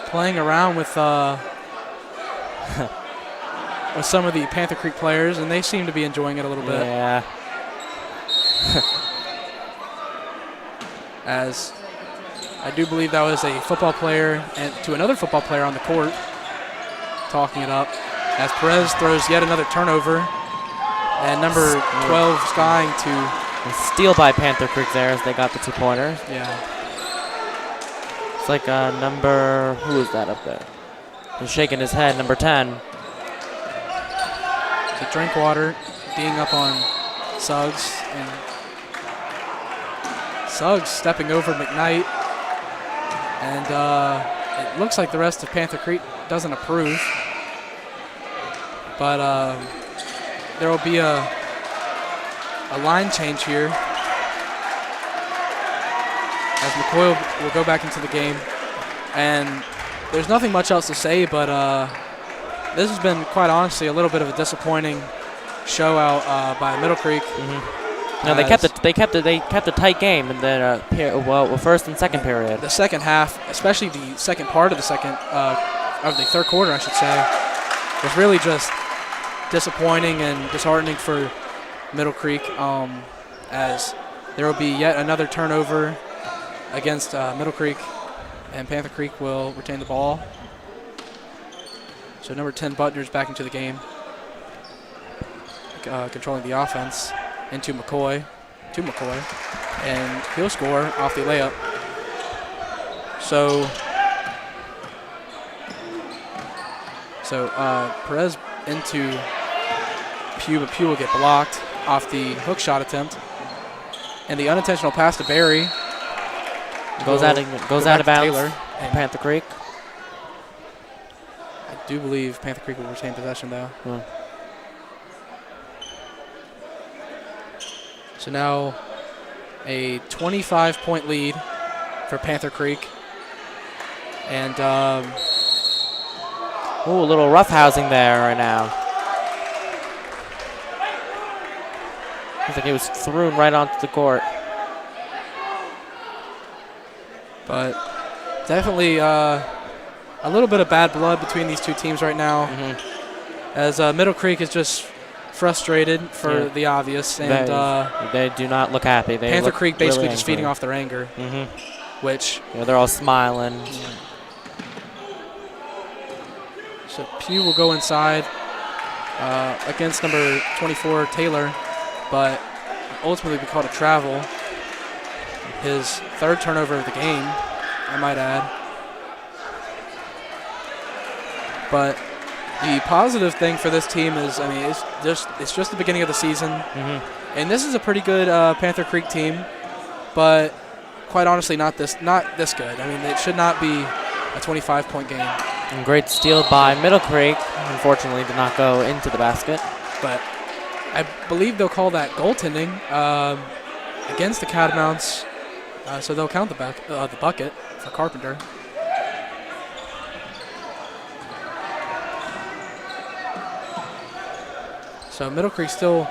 playing around with with some of the Panther Creek players, and they seem to be enjoying it a little bit. Yeah. As I do believe that was a football player and to another football player on the court talking it up, as Perez throws yet another turnover, and number 12 skying to a steal by Panther Creek there as they got the 2-pointers. Yeah. It's like who is that up there? He's shaking his head, number 10. So Drinkwater being up on Suggs, and Suggs stepping over McKnight, and it looks like the rest of Panther Creek doesn't approve, but there will be a line change here as McCoy will go back into the game, and there's nothing much else to say, but this has been, quite honestly, a little bit of a disappointing show out by Middle Creek. No, they kept a tight game, and then first and second period. The second half, especially the second part of the third quarter, I should say, was really just disappointing and disheartening for Middle Creek, as there will be yet another turnover against Middle Creek, and Panther Creek will retain the ball. So number 10 Butner's back into the game, controlling the offense into McCoy, and he'll score off the layup. So So Perez into Pugh, but Pugh will get blocked off the hook shot attempt. And the unintentional pass to Barry goes out of bounds. Taylor and Panther Creek. I do believe Panther Creek will retain possession, though. So now a 25-point lead for Panther Creek. And a little roughhousing there right now. Looks like he was thrown right onto the court. But definitely a little bit of bad blood between these two teams right now, as Middle Creek is just frustrated for the obvious, and they do not look happy. Panther Creek basically really just feeding off their anger, which they're all smiling. So Pugh will go inside against number 24 Taylor, but ultimately be called a travel. His third turnover of the game, I might add. But the positive thing for this team is, I mean, it's just the beginning of the season, and this is a pretty good Panther Creek team, but quite honestly, not this good. I mean, it should not be a 25-point game. And great steal by Middle Creek. Unfortunately, did not go into the basket. But I believe they'll call that goaltending against the Catamounts, so they'll count the bucket for Carpenter. So Middle Creek still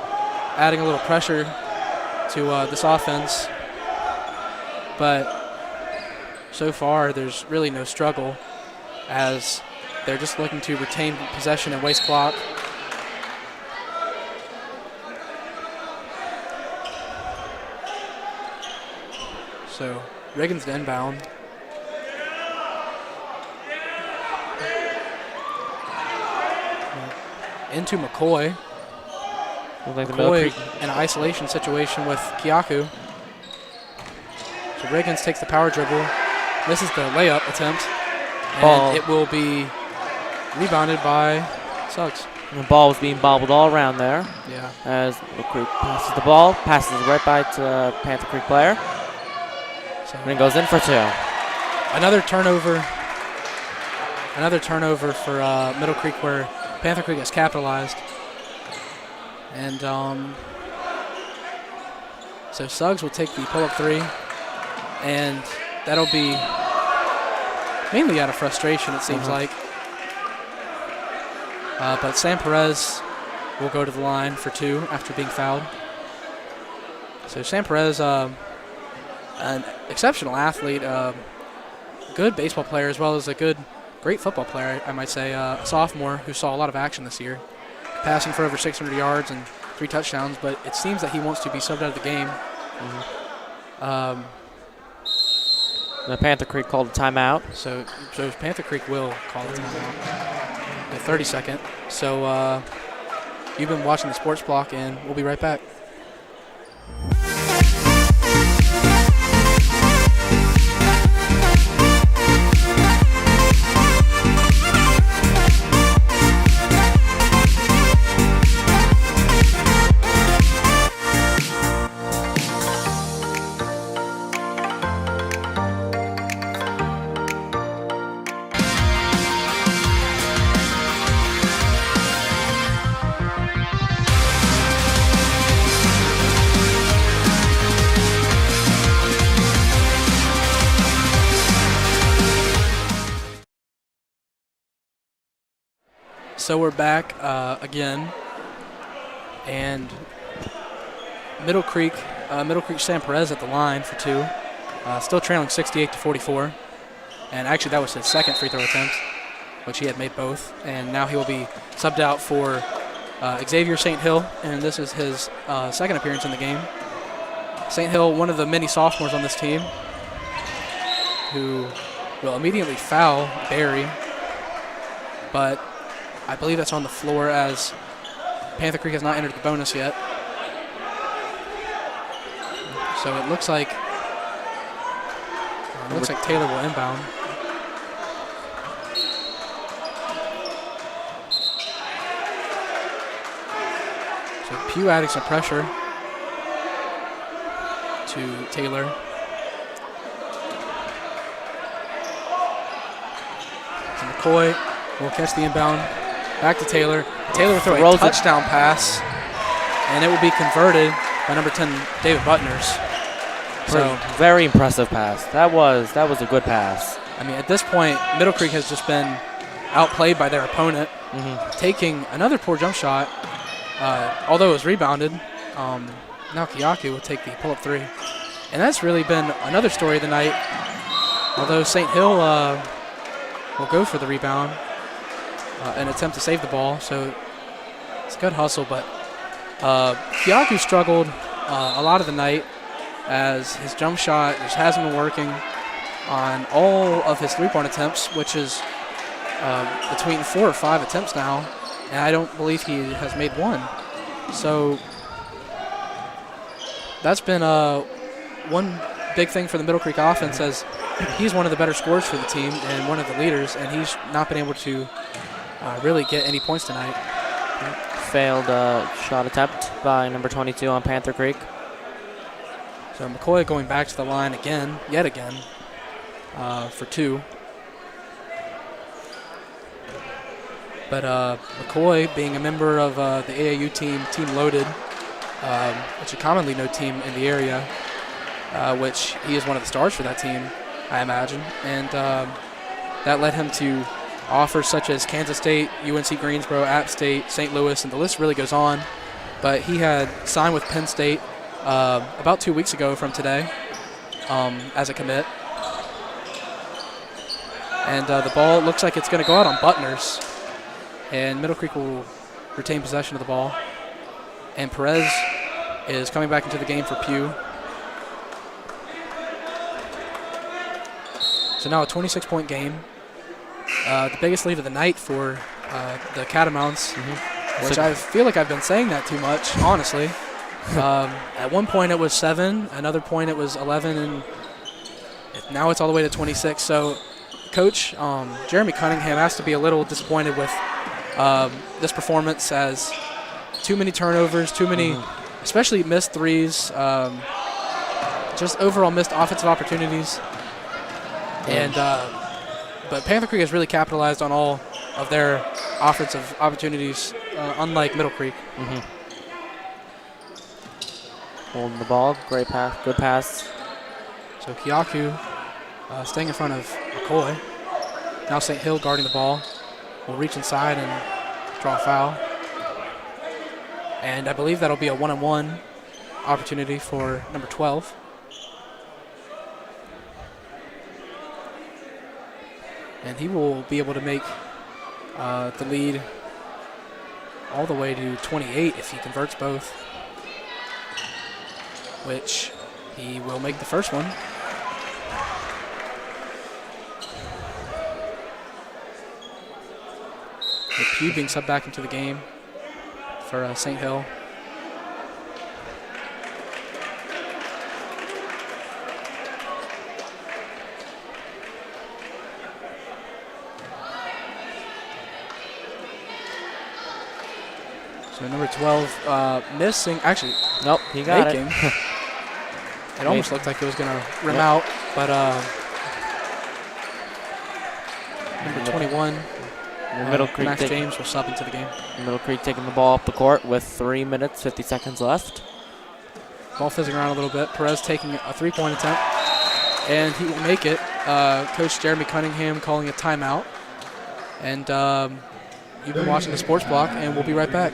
adding a little pressure to this offense, but so far there's really no struggle, as they're just looking to retain possession and waste clock. So Riggins to inbound. Into McCoy. Like McCoy in an isolation situation with Kiaku. So Riggins takes the power dribble, misses the layup attempt, and it will be rebounded by Suggs. The ball was being bobbled all around there. Yeah. As Creek passes the ball, passes it right by to a Panther Creek player. So and it goes in for two. Another turnover for Middle Creek, where Panther Creek has capitalized. And so Suggs will take the pull-up three, and that'll be mainly out of frustration, it seems like. But Sam Perez will go to the line for two after being fouled. So Sam Perez, an exceptional athlete, good baseball player, as well as a great football player, I might say, a sophomore who saw a lot of action this year, passing for over 600 yards and 3 touchdowns, but it seems that he wants to be subbed out of the game. The Panther Creek called a timeout. So Panther Creek will call a timeout. The 30-second. So you've been watching the Sports Block, and we'll be right back. So we're back again, and Middle Creek Sam Perez at the line for two, still trailing 68-44, and actually that was his second free throw attempt, which he had made both, and now he will be subbed out for Xavier St. Hill, and this is his second appearance in the game. St. Hill, one of the many sophomores on this team, who will immediately foul Barry, but I believe that's on the floor, as Panther Creek has not entered the bonus yet. So it looks like Taylor will inbound. So Pugh adding some pressure to Taylor. So McCoy will catch the inbound. Back to Taylor. Taylor will throw a touchdown pass, and it will be converted by number 10, David Butners. So very impressive pass. That was a good pass. I mean, at this point, Middle Creek has just been outplayed by their opponent, taking another poor jump shot. Although it was rebounded, now Kiyaku will take the pull-up three. And that's really been another story of the night. Although St. Hill will go for the rebound and attempt to save the ball. So it's a good hustle, but Kiyaku struggled a lot of the night as his jump shot just hasn't been working on all of his three-point attempts, which is between 4 or 5 attempts now, and I don't believe he has made one. So that's been one big thing for the Middle Creek offense, as he's one of the better scorers for the team and one of the leaders, and he's not been able to really get any points tonight. Failed shot attempt by number 22 on Panther Creek. So McCoy going back to the line yet again, for 2. But McCoy, being a member of the AAU team, Team Loaded, which is a commonly known team in the area, which he is one of the stars for that team, I imagine. And that led him to offers such as Kansas State, UNC Greensboro, App State, St. Louis, and the list really goes on. But he had signed with Penn State about 2 weeks ago from today as a commit. And the ball looks like it's going to go out on Butners. And Middle Creek will retain possession of the ball. And Perez is coming back into the game for Pugh. So now a 26-point game. The biggest lead of the night for the Catamounts, which I feel like I've been saying that too much, honestly. At one point it was 7, another point it was 11, and now it's all the way to 26. So Coach Jeremy Cunningham has to be a little disappointed with this performance, as too many turnovers, too many, especially missed threes, just overall missed offensive opportunities. And but Panther Creek has really capitalized on all of their offensive opportunities, unlike Middle Creek. Holding the ball, great pass, good pass. So Kiyaku staying in front of McCoy. Now St. Hill guarding the ball. Will reach inside and draw a foul. And I believe that'll be a one-on-one opportunity for number 12. And he will be able to make the lead all the way to 28 if he converts both, which he will make the first one. With Pugh being subbed back into the game for St. Hill. So number 12 missing, actually, nope, he got making. It almost looked like it was going to rim out, but number 21, Middle Creek Max James will sub into the game. Middle Creek taking the ball up the court with 3 minutes, 50 seconds left. Ball fizzing around a little bit. Perez taking a three-point attempt, and he will make it. Coach Jeremy Cunningham calling a timeout. And you've been watching the Sports Block, and we'll be right back.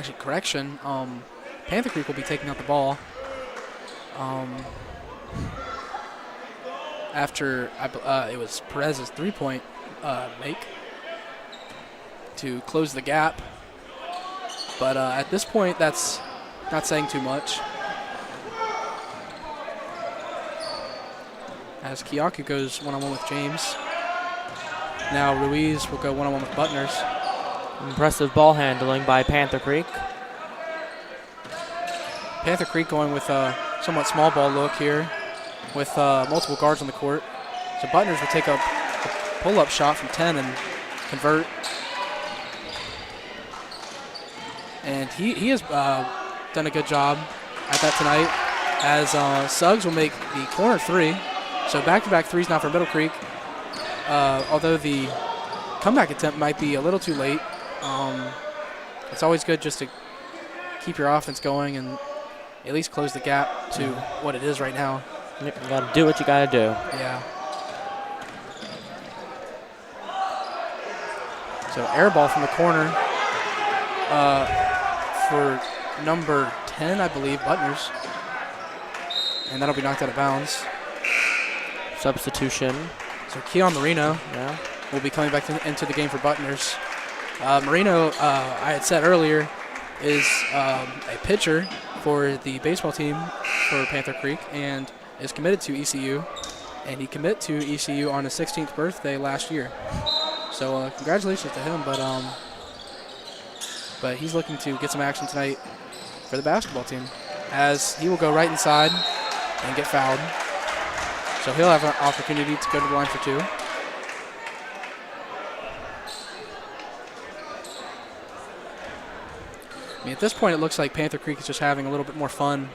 actually, correction. Panther Creek will be taking out the ball. After it was Perez's 3-point make to close the gap. But at this point, that's not saying too much. As Kiyaku goes one-on-one with James. Now Ruiz will go one-on-one with Butners. Impressive ball handling by Panther Creek. Panther Creek going with a somewhat small ball look here with multiple guards on the court. So Butners will take a pull-up shot from 10 and convert. And he has done a good job at that tonight, as Suggs will make the corner 3. So back-to-back threes now for Middle Creek. Although the comeback attempt might be a little too late, it's always good just to keep your offense going and at least close the gap to what it is right now. You got to do what you got to do. Yeah. So air ball from the corner for number 10, I believe, Butners. And that'll be knocked out of bounds. Substitution. So Keon Marino will be coming back into the game for Butners. Marino, I had said earlier, is a pitcher for the baseball team for Panther Creek and is committed to ECU. And he committed to ECU on his 16th birthday last year. So congratulations to him, but he's looking to get some action tonight for the basketball team, as he will go right inside and get fouled. So he'll have an opportunity to go to the line for 2. I mean, at this point, it looks like Panther Creek is just having a little bit more fun.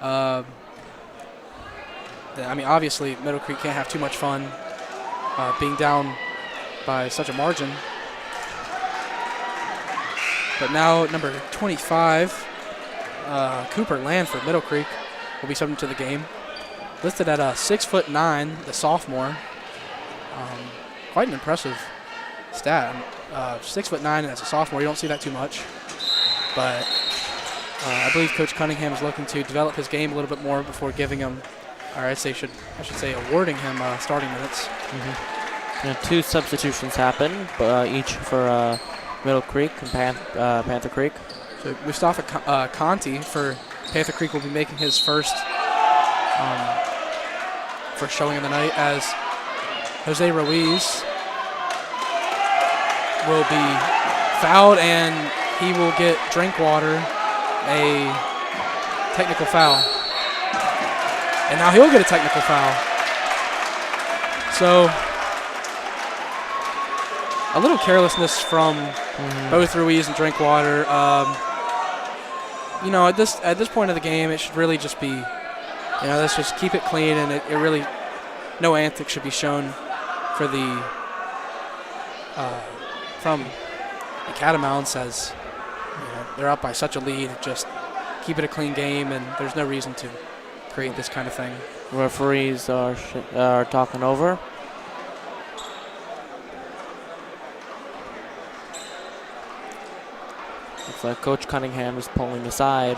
I mean, obviously, Middle Creek can't have too much fun being down by such a margin. But now, number 25, Cooper Land for Middle Creek will be subbed into the game. Listed at 6'9", the sophomore. Quite an impressive stat. 6'9", and as a sophomore, you don't see that too much. But I believe Coach Cunningham is looking to develop his game a little bit more before giving him, or I should say, awarding him starting minutes. And 2 substitutions happen, each for Middle Creek and Panther Creek. So Mustafa Conti for Panther Creek will be making his first showing of the night, as Jose Ruiz will be fouled and he will get Drinkwater a technical foul. And now he'll get a technical foul. So a little carelessness from both Ruiz and Drinkwater. You know, at this point of the game, it should really just be, let's just keep it clean, and it really, no antics should be shown for the from the Catamounts, as they're up by such a lead. Just keep it a clean game, and there's no reason to create this kind of thing. Referees are talking over. Looks like Coach Cunningham is pulling aside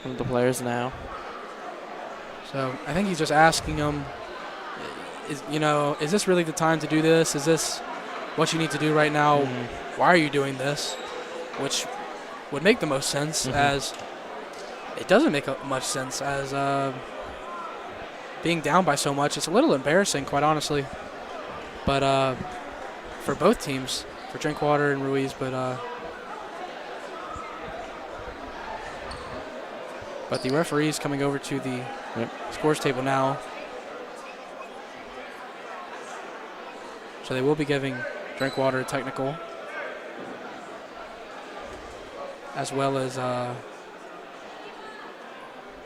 from the players now. So I think he's just asking them, is this really the time to do this? Is this what you need to do right now? Why are you doing this? Which would make the most sense, as it doesn't make much sense, as being down by so much. It's a little embarrassing, quite honestly. But for both teams, for Drinkwater and Ruiz, but the referee's coming over to the scores table now. So they will be giving Drinkwater a technical, as well as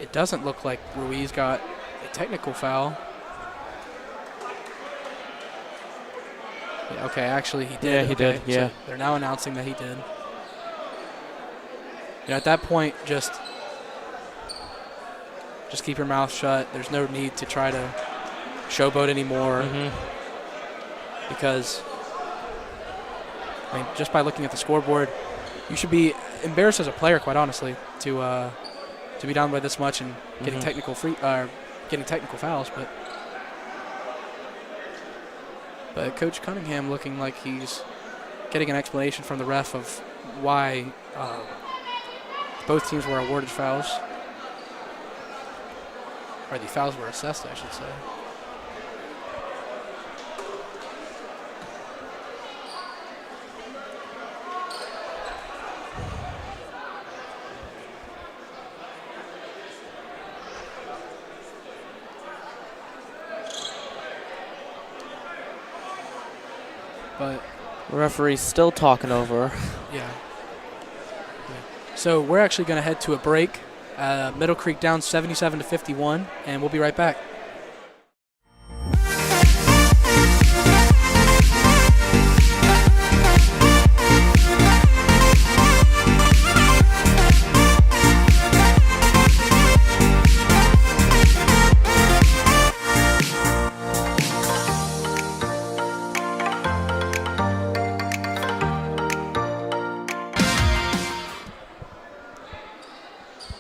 it doesn't look like Ruiz got a technical foul. Yeah, okay, actually he did. Yeah, he did, yeah. So they're now announcing that he did. At that point, just keep your mouth shut. There's no need to try to showboat anymore, because just by looking at the scoreboard, you should be embarrassed as a player, quite honestly, to be down by this much and getting getting technical fouls. But Coach Cunningham looking like he's getting an explanation from the ref of why both teams were awarded fouls, or the fouls were assessed, I should say. But the referee's still talking over. Yeah. So we're actually going to head to a break. Middle Creek down 77-51, and we'll be right back.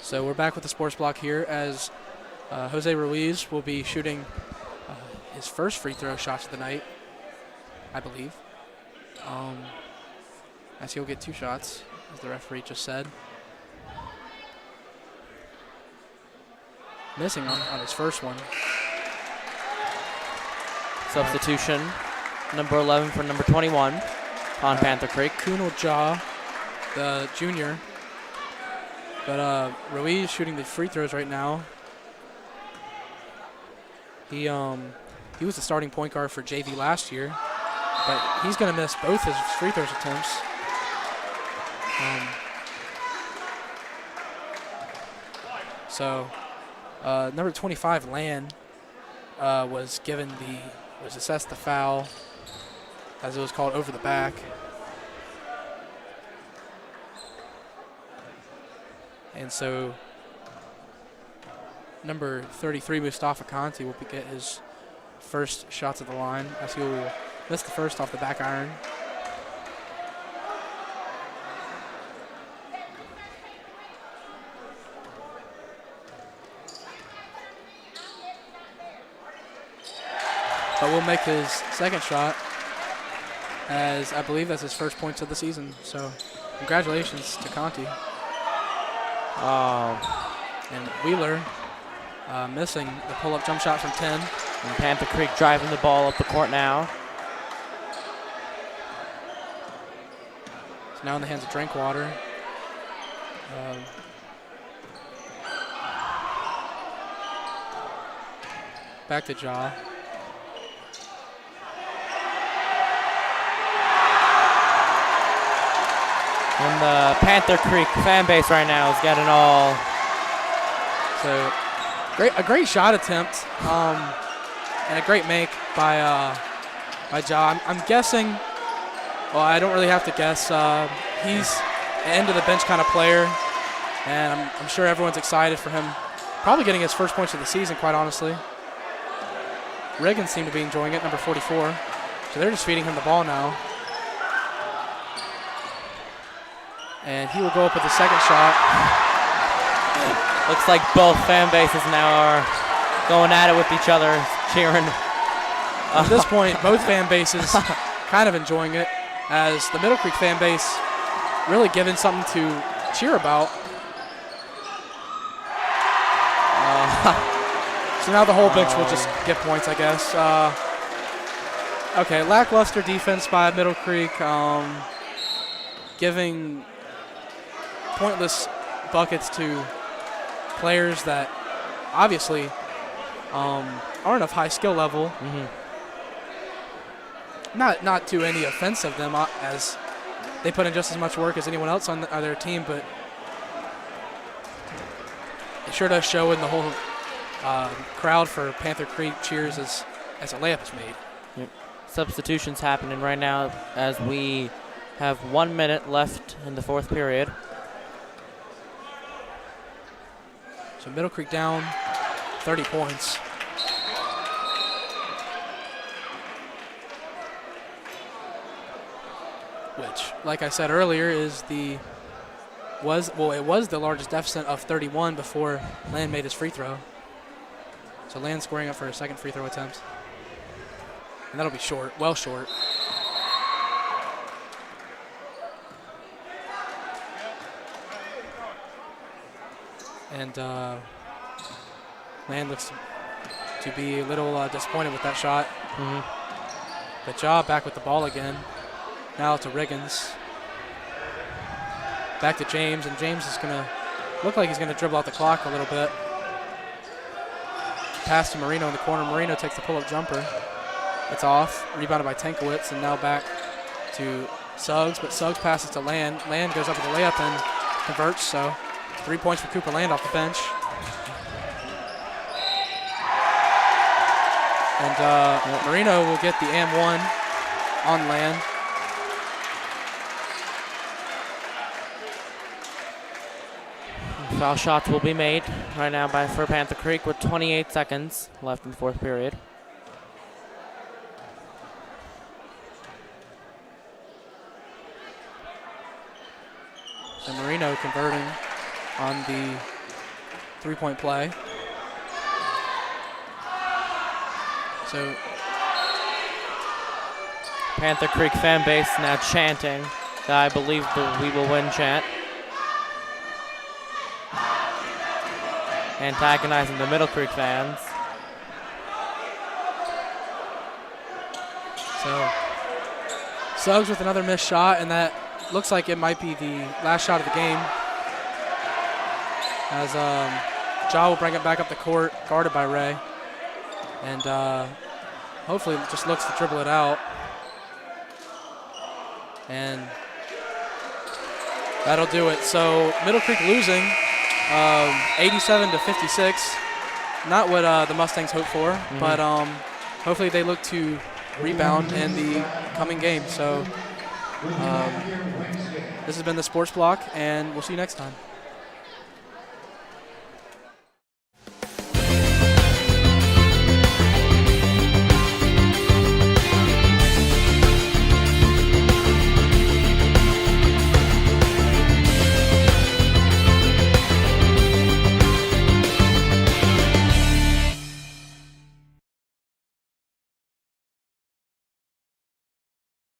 So we're back with the sports block here as Jose Ruiz will be shooting his first free throw shots of the night, I believe. As he'll get 2 shots, as the referee just said. Missing on his first one. Substitution, number 11 for number 21 on Panther Creek. Kunal Jha, the junior. But Ruiz shooting the free throws right now. He was the starting point guard for JV last year, but he's going to miss both his free throws attempts. So number 25, Lan, was assessed the foul, as it was called, over the back. And so number 33, Mustafa Kanti, will get his first shots at the line, as he will miss the first off the back iron. But will make his second shot, as I believe that's his first points of the season. So congratulations to Kanti. And Wheeler missing the pull-up jump shot from 10. And Panther Creek driving the ball up the court now. It's now in the hands of Drinkwater. Back to Jha. And the Panther Creek fan base right now is getting all. So a great shot attempt, and a great make by Jha. I'm guessing. Well, I don't really have to guess. He's an end of the bench kind of player, and I'm sure everyone's excited for him. Probably getting his first points of the season, quite honestly. Riggins seemed to be enjoying it, number 44. So they're just feeding him the ball now. And he will go up with the second shot. Looks like both fan bases now are going at it with each other, cheering. At this point, both fan bases kind of enjoying it, as the Middle Creek fan base really given something to cheer about. So now the whole bench will just get points, I guess. Okay, lackluster defense by Middle Creek, giving pointless buckets to players that obviously aren't of high skill level. Mm-hmm. Not to any offense of them, as they put in just as much work as anyone else on their team, but it sure does show in the whole crowd for Panther Creek cheers as a layup is made. Yep. Substitutions happening right now as we have 1 minute left in the fourth period. So Middle Creek down 30 points. Which, like I said earlier, is the it was the largest deficit of 31 before Land made his free throw. So Land scoring up for a second free throw attempt. And that'll be short, well short. And Land looks to be a little disappointed with that shot. But Ja back with the ball again. Now to Riggins. Back to James, and James is going to look like he's going to dribble out the clock a little bit. Pass to Marino in the corner. Marino takes the pull-up jumper. It's off. Rebounded by Tankowitz, and now back to Suggs, but Suggs passes to Land. Land goes up with a layup and converts, so 3 points for Cooper Land off the bench. And Marino will get the and 1 on Land. Foul shots will be made right now for Panther Creek with 28 seconds left in the fourth period. And Marino converting on the 3-point play. So Panther Creek fan base now chanting the I believe the we will win chant. Antagonizing the Middle Creek fans. So Suggs with another missed shot, and that looks like it might be the last shot of the game. As Ja will bring it back up the court, guarded by Ray. And hopefully just looks to dribble it out. And that'll do it. So Middle Creek losing 87-56. Not what the Mustangs hoped for, but hopefully they look to rebound in the coming game. So this has been the Sports Block, and we'll see you next time.